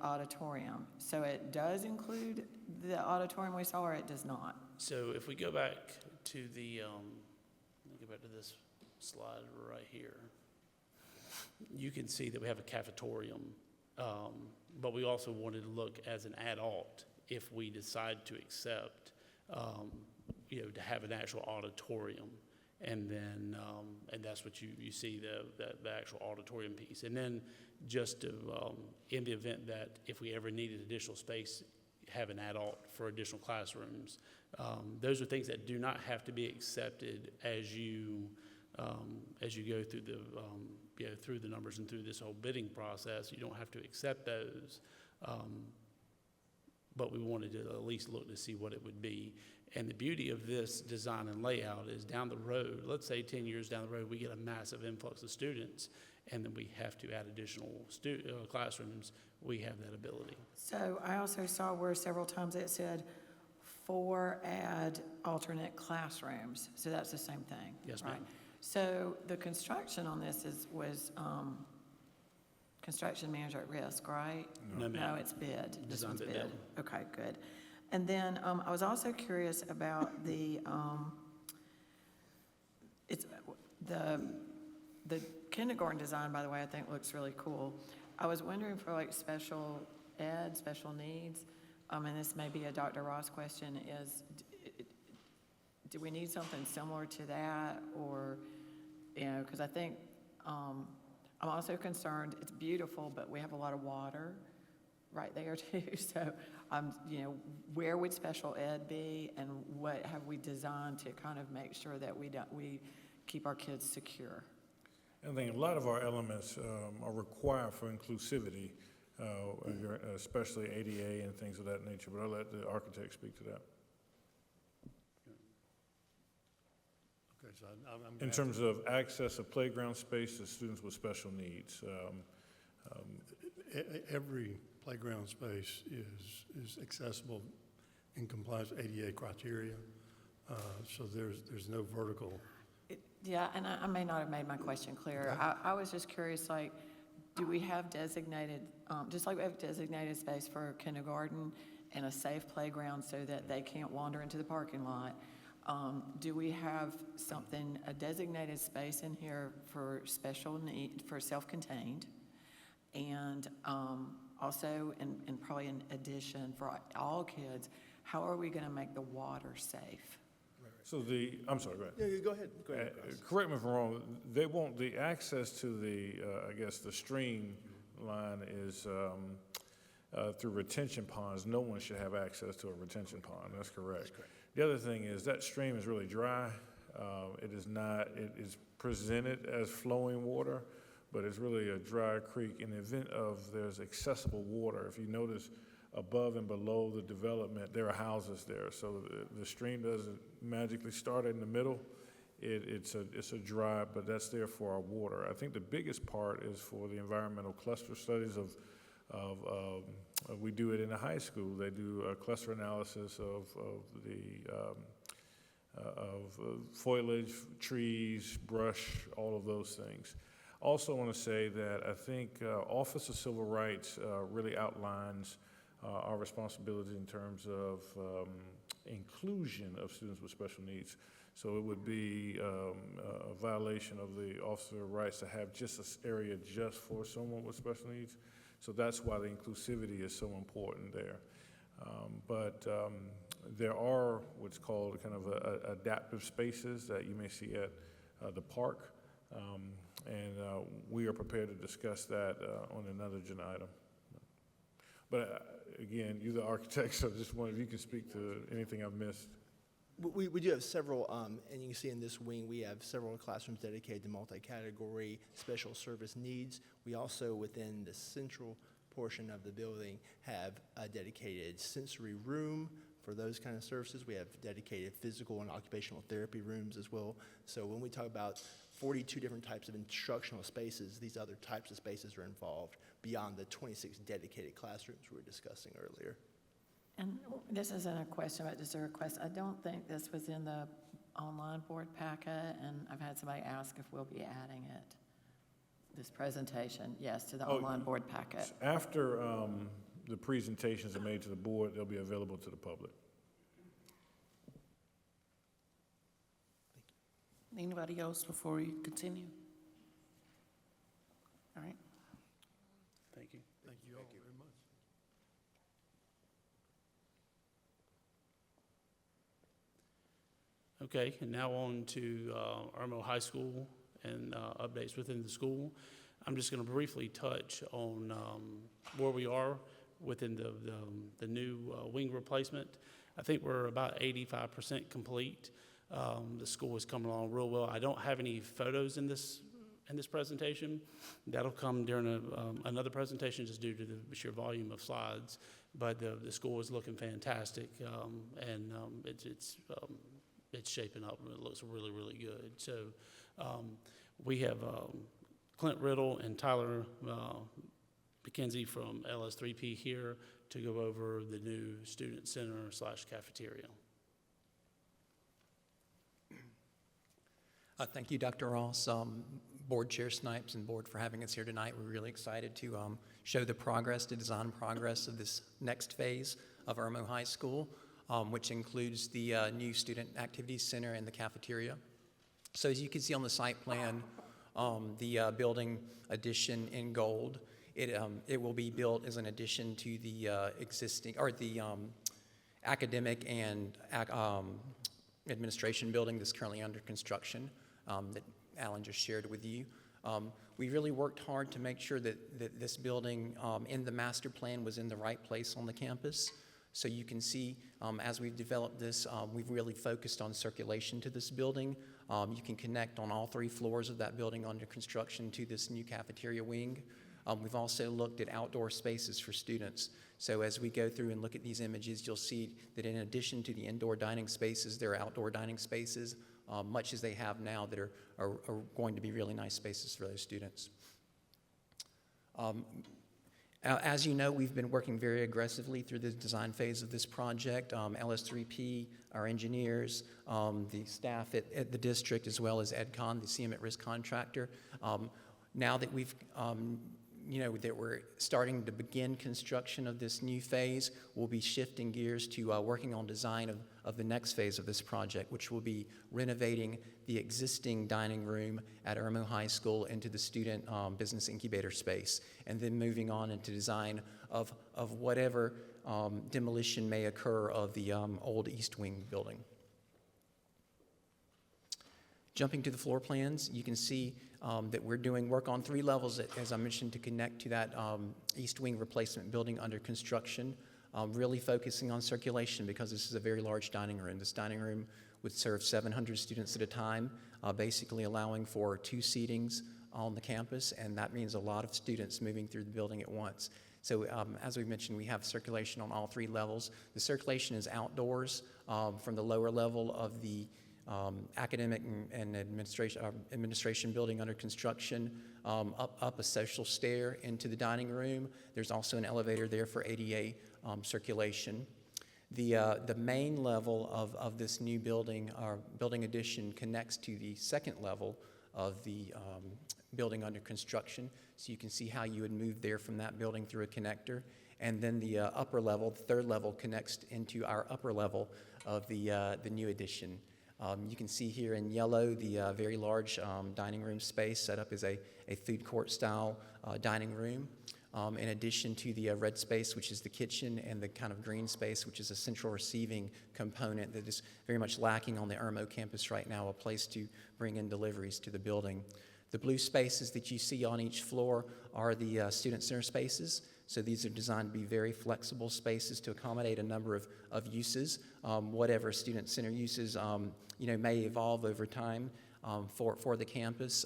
auditorium. So it does include the auditorium we saw, or it does not? So if we go back to let me go back to this slide right here. You can see that we have a cafetorium, but we also wanted to look as an ad-alt if we decide to accept, to have an actual auditorium. And then, and that's what you see, the actual auditorium piece. And then just to, in the event that if we ever needed additional space, have an adult for additional classrooms. Those are things that do not have to be accepted as you go through through the numbers and through this whole bidding process. You don't have to accept those. But we wanted to at least look to see what it would be. And the beauty of this design and layout is down the road, let's say 10 years down the road, we get a massive influx of students, and then we have to add additional classrooms. We have that ability. So I also saw where several times it said add alternate classrooms. So that's the same thing, yes, right? ma'am. So the construction on this was construction manager at risk, right? No, ma'am. No, it's bid. This Design one's bid bid. build. Okay, good. And then I was also curious about the kindergarten design, by the way, I think looks really cool. I was wondering for like special ed, special needs, and this may be a Dr. Ross question, is do we need something similar to that? Or, because I think I'm also concerned, it's beautiful, but we have a lot of water right there too. So, where would special ed be, and what have we designed to kind of make sure that we keep our kids secure? I think a lot of our elements are required for inclusivity, especially ADA and things of that nature, but I'll let the architect speak to that. Okay, so I'm In terms of access of playground space to students with special needs, every playground space is accessible in compliance with ADA criteria. So there's no vertical. Yeah, and I may not have made my question clear. I was just curious, like, do we have designated, just like we have designated space for kindergarten and a safe playground so that they can't wander into the parking lot, do we have something, a designated space in here for special need, for self-contained? And also, and probably in addition, for all kids, how are we going to make the water safe? So I'm sorry, go ahead. Yeah, go ahead. Go ahead. Correct me if I'm wrong, they want the access to the, I guess, the stream line is through retention ponds. No one should have access to a retention pond, that's correct. The other thing is that stream is really dry. It is not, it is presented as flowing water, but it's really a dry creek. In the event of there's accessible water, if you notice above and below the development, there are houses there. So the stream doesn't magically start in the middle. It's a dry, but that's there for our water. I think the biggest part is for the environmental cluster studies we do it in the high school. They do a cluster analysis of foliage, trees, brush, all of those things. Also want to say that I think Office of Civil Rights really outlines our responsibility in terms of inclusion of students with special needs. So it would be a violation of the Officer of Rights to have just this area just for someone with special needs. So that's why the inclusivity is so important there. But there are what's called kind of adaptive spaces that you may see at the park. And we are prepared to discuss that on another agenda item. But again, you're the architect, so just wonder if you can speak to anything I've missed. We do have several, and you can see in this wing, we have several classrooms dedicated to multi-category special service needs. We also, within the central portion of the building, have a dedicated sensory room for those kind of services. We have dedicated physical and occupational therapy rooms as well. So when we talk about 42 different types of instructional spaces, these other types of spaces are involved beyond the 26 dedicated classrooms we were discussing earlier. And this isn't a question, but just a request. I don't think this was in the online board packet, and I've had somebody ask if we'll be adding it, this presentation, yes, to the online board packet. After the presentations are made to the board, they'll be available to the public. Anybody else before we continue? All right. Thank you. Thank you all very much. Okay, and now on to Irmo High School and updates within the school. I'm just going to briefly touch on where we are within the new wing replacement. I think we're about 85% complete. The school is coming along real well. I don't have any photos in this presentation. That'll come during another presentation just due to the sheer volume of slides. But the school is looking fantastic, and it's shaping up. It looks really, really good. So we have Clint Riddle and Tyler McKenzie from LS3P here to go over the new student center / cafeteria. Thank you, Dr. Ross, Board Chair Snipes, and Board for having us here tonight. We're really excited to show the progress, the design progress of this next phase of Irmo High School, which includes the new Student Activities Center and the cafeteria. So as you can see on the site plan, the building addition in gold, it will be built as an addition to the existing, or the academic and administration building that's currently under construction that Alan just shared with you. We really worked hard to make sure that this building in the master plan was in the right place on the campus. So you can see as we've developed this, we've really focused on circulation to this building. You can connect on all 3 floors of that building under construction to this new cafeteria wing. We've also looked at outdoor spaces for students. So as we go through and look at these images, you'll see that in addition to the indoor dining spaces, there are outdoor dining spaces, much as they have now, that are going to be really nice spaces for those students. As you know, we've been working very aggressively through the design phase of this project. LS3P, our engineers, the staff at the district, as well as EdCon, the CM at risk contractor. Now that we've that we're starting to begin construction of this new phase, we'll be shifting gears to working on design of the next phase of this project, which will be renovating the existing dining room at Irmo High School into the student business incubator space, and then moving on into design of whatever demolition may occur of the old East Wing building. Jumping to the floor plans, you can see that we're doing work on 3 levels, as I mentioned, to connect to that East Wing replacement building under construction, really focusing on circulation because this is a very large dining room. This dining room would serve 700 students at a time, basically allowing for 2 seatings on the campus, and that means a lot of students moving through the building at once. So as we mentioned, we have circulation on all 3 levels. The circulation is outdoors from the lower level of the academic and administration building under construction, up a social stair into the dining room. There's also an elevator there for ADA circulation. The main level of this new building, our building addition, connects to the second level of the building under construction. So you can see how you would move there from that building through a connector. And then the upper level, the third level, connects into our upper level of the new addition. You can see here in yellow the very large dining room space set up as a food court style dining room, in addition to the red space, which is the kitchen, and the kind of green space, which is a central receiving component that is very much lacking on the Irmo campus right now, a place to bring in deliveries to the building. The blue spaces that you see on each floor are the student center spaces. So these are designed to be very flexible spaces to accommodate a number of uses, whatever student center uses may evolve over time for the campus,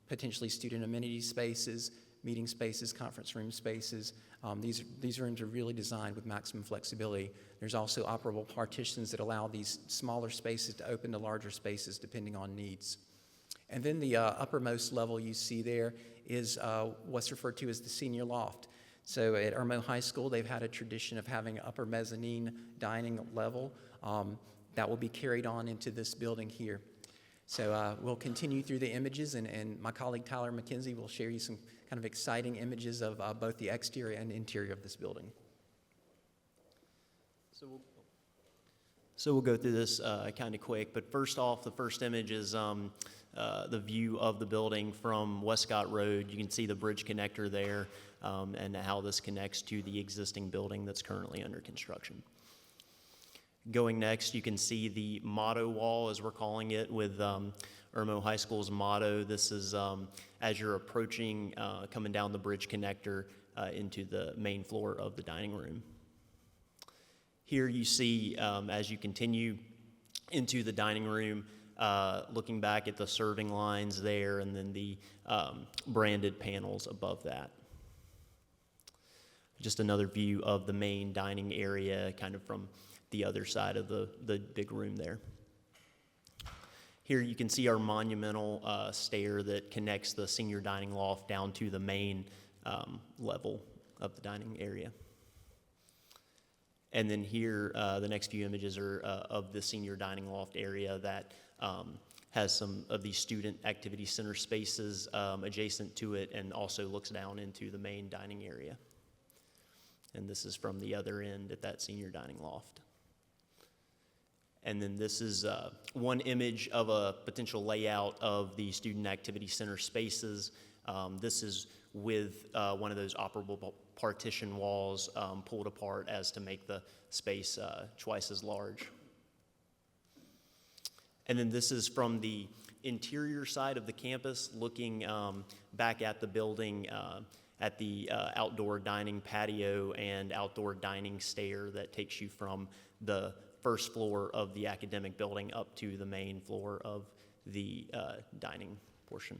potentially student amenity spaces, meeting spaces, conference room spaces. These rooms are really designed with maximum flexibility. There's also operable partitions that allow these smaller spaces to open to larger spaces depending on needs. And then the uppermost level you see there is what's referred to as the senior loft. So at Irmo High School, they've had a tradition of having an upper mezzanine dining level that will be carried on into this building here. So we'll continue through the images, and my colleague Tyler McKenzie will share you some kind of exciting images of both the exterior and interior of this building. So we'll go through this kind of quick, but first off, the first image is the view of the building from Westcott Road. You can see the bridge connector there and how this connects to the existing building that's currently under construction. Going next, you can see the motto wall, as we're calling it, with Irmo High School's motto. This is as you're approaching, coming down the bridge connector into the main floor of the dining room. Here you see, as you continue into the dining room, looking back at the serving lines there, and then the branded panels above that. Just another view of the main dining area, kind of from the other side of the big room there. Here you can see our monumental stair that connects the senior dining loft down to the main level of the dining area. And then here, the next few images are of the senior dining loft area that has some of these student activity center spaces adjacent to it, and also looks down into the main dining area. And this is from the other end at that senior dining loft. And then this is one image of a potential layout of the student activity center spaces. This is with one of those operable partition walls pulled apart as to make the space twice as large. And then this is from the interior side of the campus, looking back at the building, at the outdoor dining patio and outdoor dining stair that takes you from the first floor of the academic building up to the main floor of the dining portion.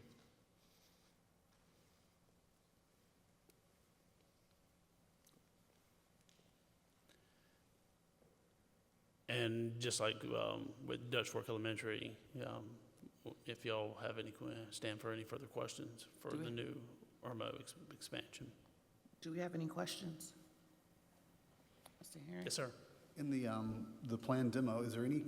And just like with Dutch Fork Elementary, if y'all have any, stand for any further questions for the new Irmo expansion. Do we have any questions? Mr. Herring? Yes, sir. In the planned demo, is there any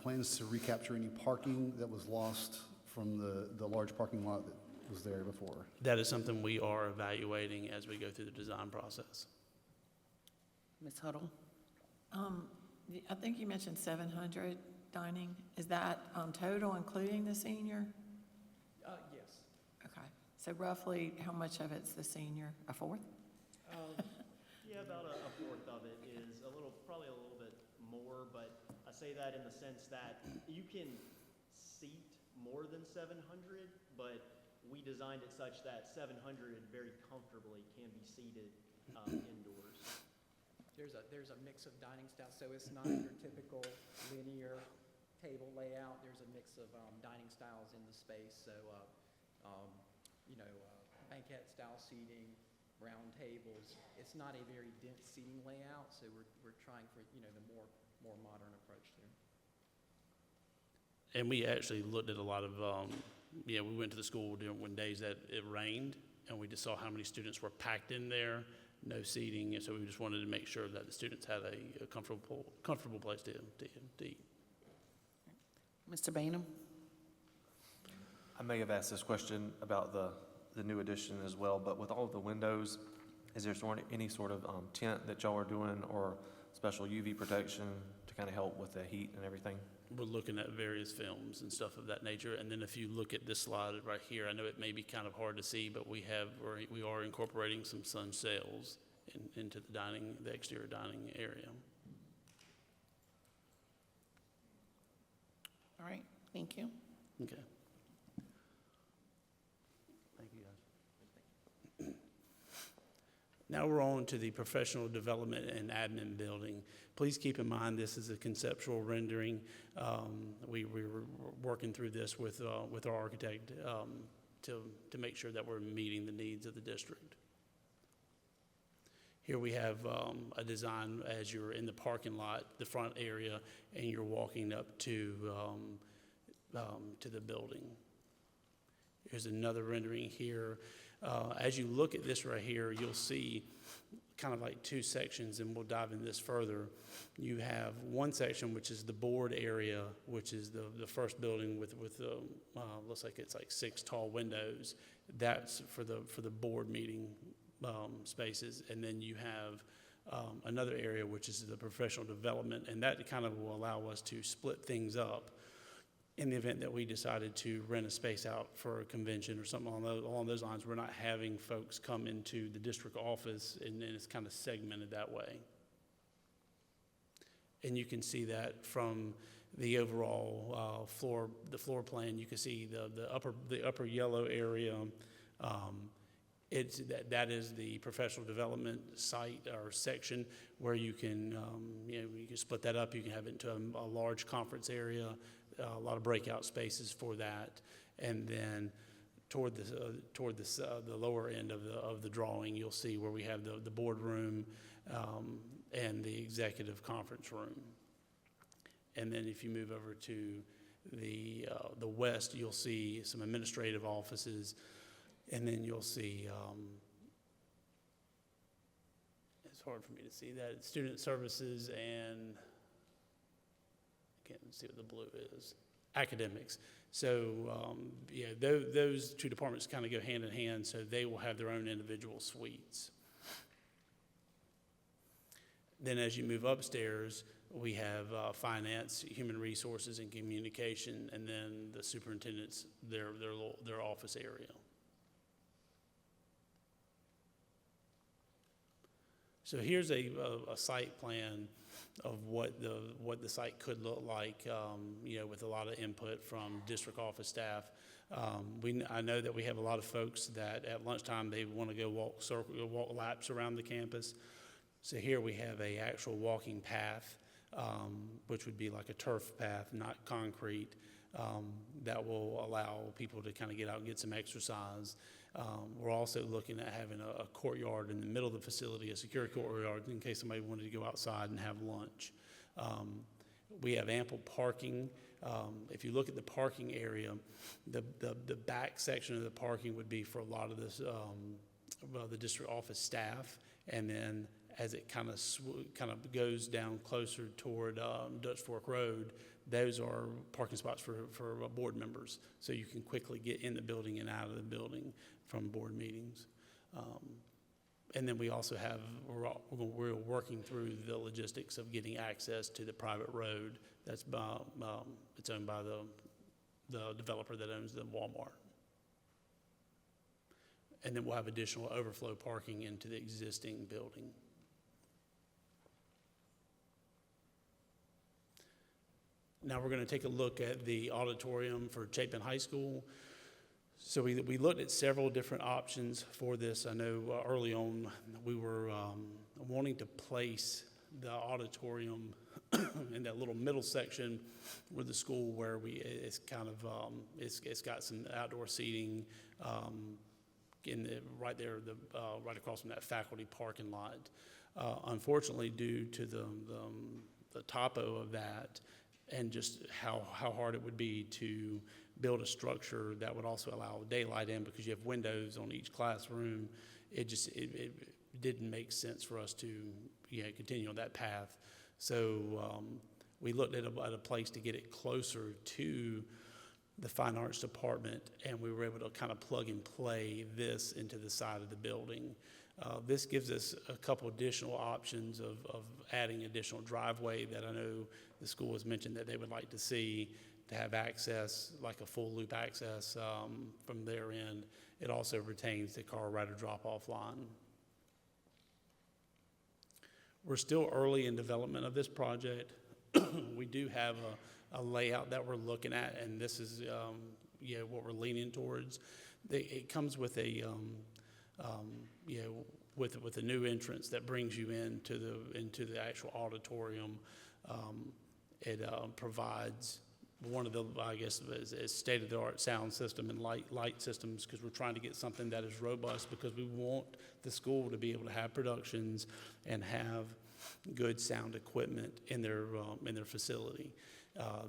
plans to recapture any parking that was lost from the large parking lot that was there before? That is something we are evaluating as we go through the design process. Ms. Huddle? I think you mentioned 700 dining. Is that total including the senior? Yes. Okay. So roughly, how much of it's the senior? A fourth? Yeah, about a fourth of it is probably a little bit more, but I say that in the sense that you can seat more than 700, but we designed it such that 700 very comfortably can be seated indoors. There's a mix of dining styles, so it's not your typical linear table layout. There's a mix of dining styles in the space, so banquette style seating, round tables. It's not a very dense seating layout, so we're trying for the more modern approach there. And we actually looked at a lot of, we went to the school when days that it rained, and we just saw how many students were packed in there, no seating, and so we just wanted to make sure that the students had a comfortable place to eat. Mr. Bainum? I may have asked this question about the new addition as well, but with all of the windows, is there any sort of tent that y'all are doing or special UV protection to kind of help with the heat and everything? We're looking at various films and stuff of that nature, and then if you look at this slide right here, I know it may be kind of hard to see, but we are incorporating some sun sails into the exterior dining area. All right, thank you. Okay. Thank you, guys. Now we're on to the professional development and admin building. Please keep in mind this is a conceptual rendering. We were working through this with our architect to make sure that we're meeting the needs of the district. Here we have a design as you're in the parking lot, the front area, and you're walking up to the building. Here's another rendering here. As you look at this right here, you'll see kind of like two sections, and we'll dive into this further. You have one section, which is the board area, which is the first building with looks like it's like 6 tall windows. That's for the board meeting spaces. And then you have another area, which is the professional development, and that kind of will allow us to split things up in the event that we decided to rent a space out for a convention or something along those lines. We're not having folks come into the district office, and it's kind of segmented that way. And you can see that from the overall floor plan. You can see the upper yellow area. That is the professional development site or section where you can you can split that up. You can have it into a large conference area. A lot of breakout spaces for that, and then toward the lower end of the drawing, you'll see where we have the boardroom and the executive conference room. And then if you move over to the west, you'll see some administrative offices, and then you'll see it's hard for me to see that, it's student services and can't see what the blue is, academics. So those two departments kind of go hand in hand, so they will have their own individual suites. Then as you move upstairs, we have finance, human resources, and communication, and then the superintendent's, their office area. So here's a site plan of what the site could look like, with a lot of input from district office staff. I know that we have a lot of folks that at lunchtime they want to go walk laps around the campus. So here we have a actual walking path, which would be like a turf path, not concrete, that will allow people to kind of get out and get some exercise. We're also looking at having a courtyard in the middle of the facility, a secure courtyard, in case somebody wanted to go outside and have lunch. We have ample parking. If you look at the parking area, the back section of the parking would be for a lot of this the district office staff, and then as it kind of goes down closer toward Dutch Fork Road, those are parking spots for board members, so you can quickly get in the building and out of the building from board meetings. And then we also have, we're working through the logistics of getting access to the private road that's it's owned by the developer that owns the Walmart. And then we'll have additional overflow parking into the existing building. Now we're going to take a look at the auditorium for Chapin High School. So we looked at several different options for this. I know early on we were wanting to place the auditorium in that little middle section with the school where it's kind of it's got some outdoor seating right there, right across from that faculty parking lot. Unfortunately, due to the topo of that and just how hard it would be to build a structure that would also allow daylight in, because you have windows on each classroom, it didn't make sense for us to continue on that path. So we looked at a place to get it closer to the Fine Arts Department, and we were able to kind of plug and play this into the side of the building. This gives us a couple additional options of adding additional driveway that I know the school has mentioned that they would like to see, to have access, like a full loop access from their end. It also retains the car rider drop-off line. We're still early in development of this project. We do have a layout that we're looking at, and this is what we're leaning towards. It comes with a with a new entrance that brings you into the actual auditorium. It provides one of the, I guess, is state-of-the-art sound system and light systems, because we're trying to get something that is robust, because we want the school to be able to have productions and have good sound equipment in their facility.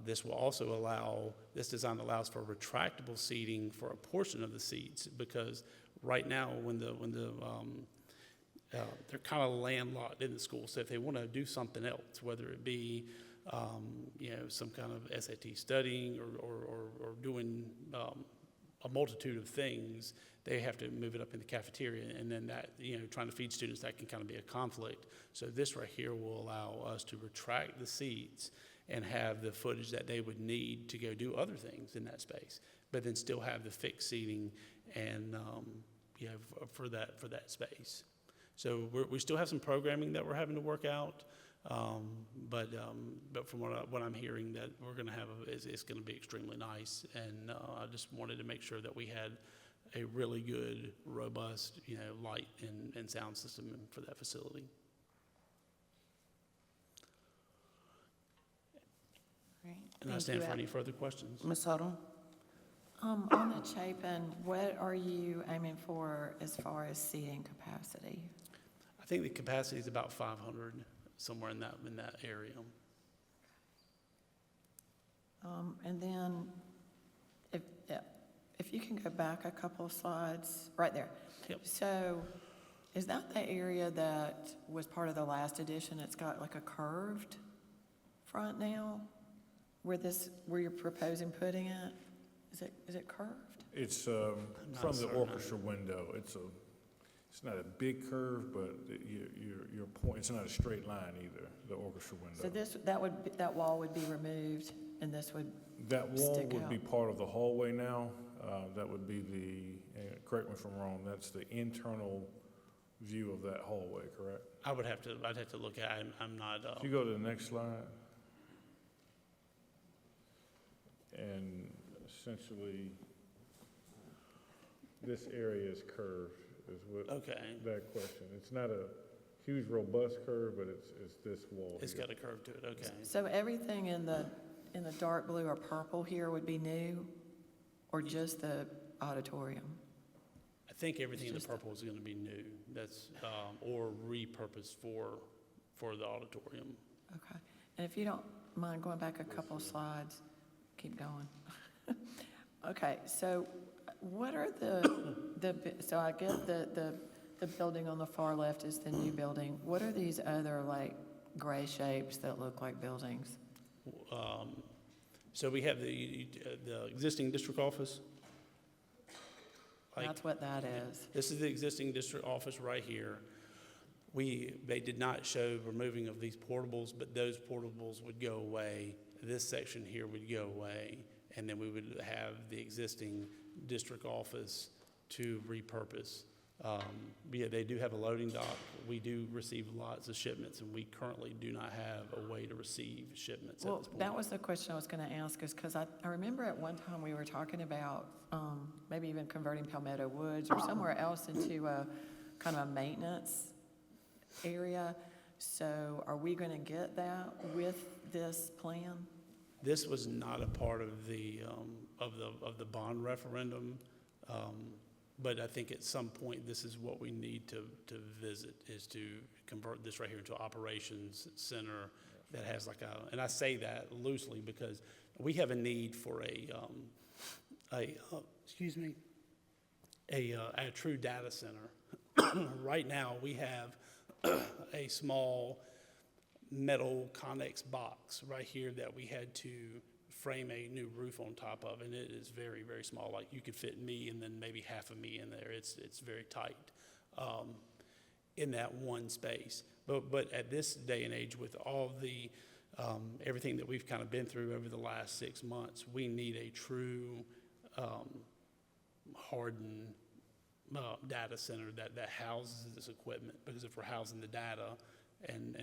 This will also allow, this design allows for retractable seating for a portion of the seats, because right now when they're kind of landlocked in the school, so if they want to do something else, whether it be some kind of SAT studying or doing a multitude of things, they have to move it up in the cafeteria, and then that, trying to feed students, that can kind of be a conflict. So this right here will allow us to retract the seats and have the footage that they would need to go do other things in that space, but then still have the fixed seating and for that space. So we still have some programming that we're having to work out, but from what I'm hearing, that we're going to have it's going to be extremely nice, and I just wanted to make sure that we had a really good, robust, light and sound system for that facility. Great. And Thank I stand you, for Ed. any further questions. Ms. Huddle? On the Chapin, what are you aiming for as far as seating capacity? I think the capacity is about 500, somewhere in that area. And then if you can go back a couple of slides, right there. Yep. So is that the area that was part of the last edition? It's got like a curved front now, where you're proposing putting it? Is it curved? It's from the orchestra window. It's not a big curve, but your point. It's not a straight line either. The orchestra window. So that wall would be removed, and this would That wall stick would out. be part of the hallway now. That would be correct me if I'm wrong, that's the internal view of that hallway, correct? I'd have to look at it. I'm not. If you go to the next slide. And essentially, this area is curved, is what Okay. that question. It's not a huge, robust curve, but it's this wall. It's here. got a curve to it. Okay. So everything in the dark blue or purple here would be new, or just the auditorium? I think everything in the Just purple is going to be new. That's or repurposed for the auditorium. Okay. And if you don't mind going back a couple of slides, keep going. Okay, so what are so I get the the building on the far left is the new building. What are these other like gray shapes that look like buildings? So we have the existing district office. That's what that is. This is the existing district office right here. They did not show removing of these portables, but those portables would go away. This section here would go away, and then we would have the existing district office to repurpose. Yeah, they do have a loading dock. We do receive lots of shipments, and we currently do not have a way to receive shipments at Well, this point. that was the question I was going to ask, is because I remember at one time we were talking about maybe even converting Palmetto Woods or somewhere else into a kind of a maintenance area. So are we going to get that with this plan? This was not a part of the bond referendum, but I think at some point this is what we need to visit, is to convert this right here into an operations center that has like a, and I say that loosely because we have a need for a true data center. Right now we have a small metal Connex box right here that we had to frame a new roof on top of, and it is very, very small. Like you could fit me and then maybe half of me in there. It's very tight in that one space. But at this day and age, with all the everything that we've kind of been through over the last 6 months, we need a true hardened data center that houses this equipment. Because if we're housing the data and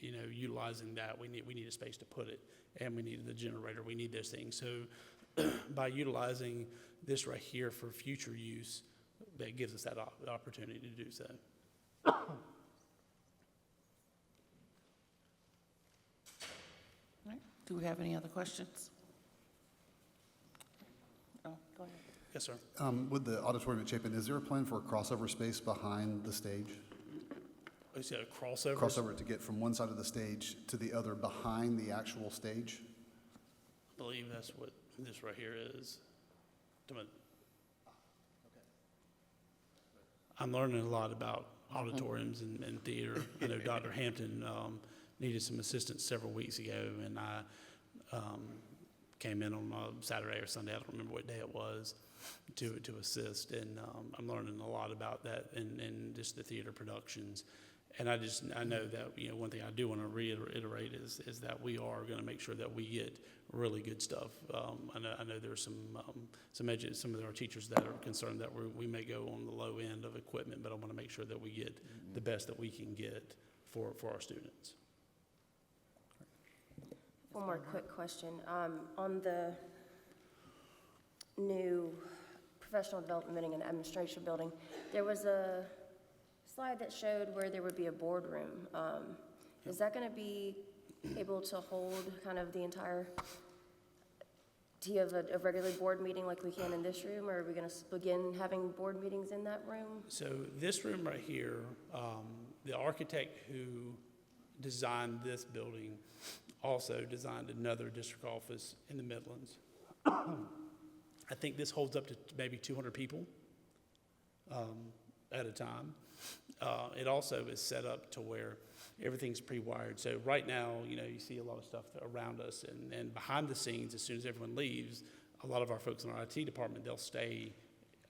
you know, utilizing that, we need a space to put it, and we need the generator, we need those things. So by utilizing this right here for future use, that gives us that opportunity to do so. All right. Do we have any other questions? Oh, go ahead. Yes, sir. With the auditorium at Chapin, is there a plan for a crossover space behind the stage? You said a crossover? Crossover to get from one side of the stage to the other behind the actual stage? I believe that's what this right here is. I'm learning a lot about auditoriums and theater. I know Dr. Hampton needed some assistance several weeks ago, and I came in on a Saturday or Sunday, I don't remember what day it was, to assist. And I'm learning a lot about that and just the theater productions. And I know that, you know, one thing I do want to reiterate is that we are going to make sure that we get really good stuff. I know there's some of our teachers that are concerned that we may go on the low end of equipment, but I want to make sure that we get the best that we can get for our students. One more quick question. On the new professional development and administration building, there was a slide that showed where there would be a boardroom. Is that going to be able to hold kind of the entire, do you have a regular board meeting like we can in this room, or are we going to begin having board meetings in that room? So this room right here, the architect who designed this building also designed another district office in the Midlands. I think this holds up to maybe 200 people at a time. It also is set up to where everything's pre-wired. So right now, you know, you see a lot of stuff around us, and behind the scenes, as soon as everyone leaves, a lot of our folks in our IT department, they'll stay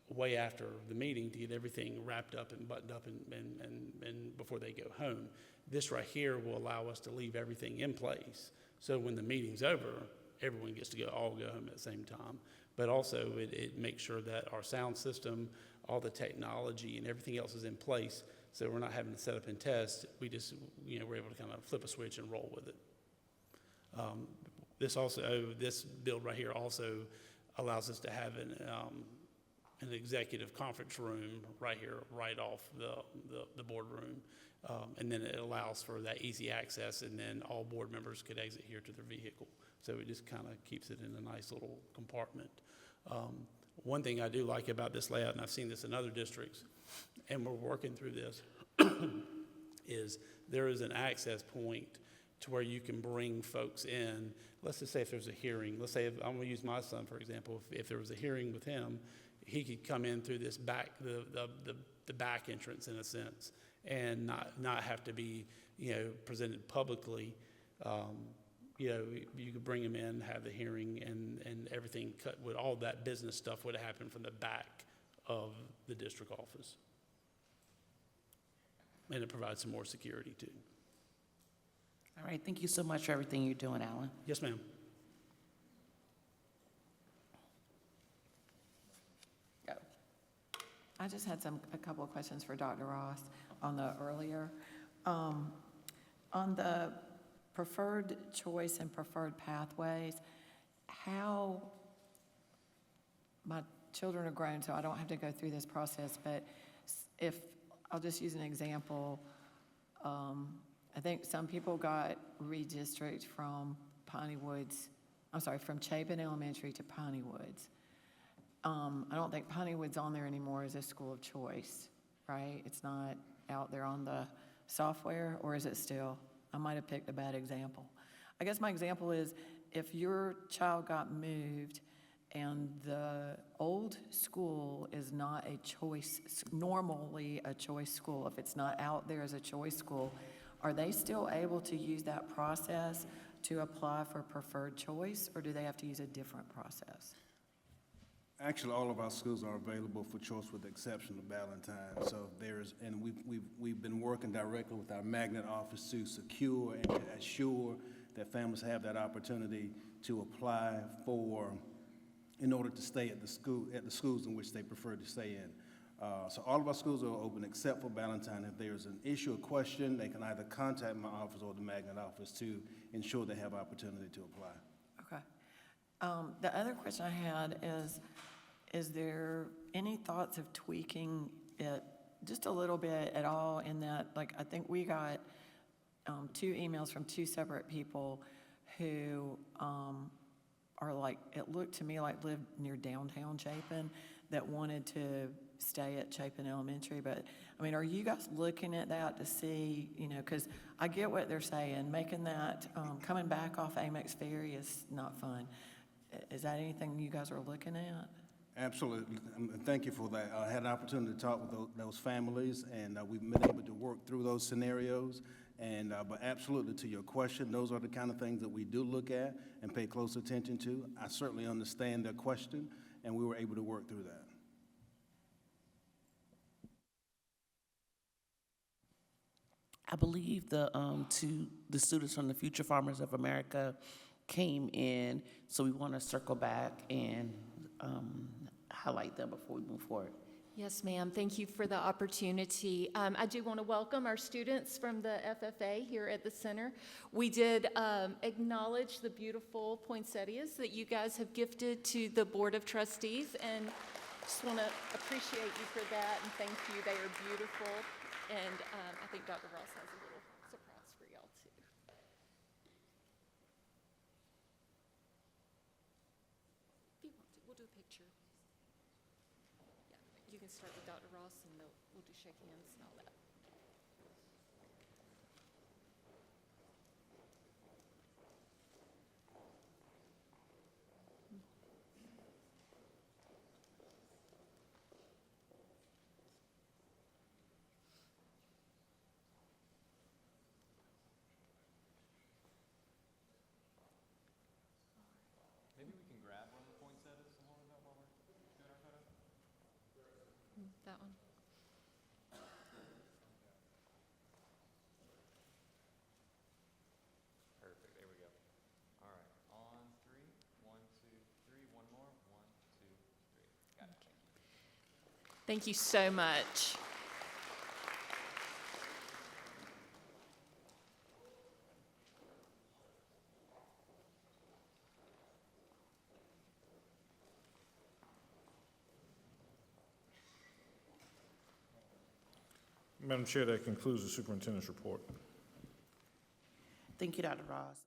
way after the meeting to get everything wrapped up and buttoned up and before they go home. This right here will allow us to leave everything in place. So when the meeting's over, everyone gets to all go home at the same time. But also it makes sure that our sound system, all the technology and everything else is in place. So we're not having to set up and test. We just, you know, we're able to kind of flip a switch and roll with it. This build right here also allows us to have an executive conference room right here, right off the boardroom. And then it allows for that easy access, and then all board members could exit here to their vehicle. So it just kind of keeps it in a nice little compartment. One thing I do like about this layout, and I've seen this in other districts, and we're working through this, is there is an access point to where you can bring folks in. Let's just say if there's a hearing. Let's say, I'm going to use my son, for example. If there was a hearing with him, he could come in through this back, the the back entrance in a sense, and not have to be, presented publicly. You could bring them in, have the hearing, and everything cut, with all that business stuff would happen from the back of the district office. And it provides some more security too. All right, thank you so much for everything you're doing, Alan. Yes, ma'am. Go. I just had a couple of questions for Dr. Ross on the earlier. On the preferred choice and preferred pathways, how, my children are grown, so I don't have to go through this process, but if, I'll just use an example, I think some people got redistricted from from Chapin Elementary to Piney Woods. I don't think Piney Woods on there anymore as a school of choice, right? It's not out there on the software, or is it still? I might have picked a bad example. I guess my example is, if your child got moved and the old school is not a choice, normally a choice school, if it's not out there as a choice school, are they still able to use that process to apply for preferred choice, or do they have to use a different process? Actually, all of our schools are available for choice with the exception of Ballantyne. So we've been working directly with our magnet office to secure and to assure that families have that opportunity to apply in order to stay at the schools in which they prefer to stay in. So all of our schools are open except for Ballantyne. If there's an issue or question, they can either contact my office or the magnet office to ensure they have opportunity to apply. Okay. The other question I had is there any thoughts of tweaking it just a little bit at all, in that, like, I think we got 2 emails from 2 separate people who are like, it looked to me like lived near downtown Chapin, that wanted to stay at Chapin Elementary. But I mean, are you guys looking at that to see, because I get what they're saying, making that, coming back off Amex Ferry is not fun. Is that anything you guys are looking at? Absolutely. Thank you for that. I had an opportunity to talk with those families, and we've been able to work through those scenarios. And but absolutely, to your question, those are the kind of things that we do look at and pay close attention to. I certainly understand their question, and we were able to work through that. I believe the students from the Future Farmers of America came in, so we want to circle back and highlight them before we move forward. Yes, ma'am. Thank you for the opportunity. I do want to welcome our students from the FFA here at the center. We did acknowledge the beautiful poinsettias that you guys have gifted to the Board of Trustees, and just want to appreciate you for that, and thank you. They are beautiful, and I think Dr. Ross has a little surprise for y'all, too. If you want to, we'll do a picture. You can start with Dr. Ross, and we'll do shake hands and all that. Maybe we can grab one of the poinsettias and hold it up while we're doing our photo. That one. Perfect, there we go. All right, on 3, 1, 2, 3, one more, 1, 2, 3. Got it. Thank you so much. Madam Chair, that concludes the superintendent's report. Thank you, Dr. Ross.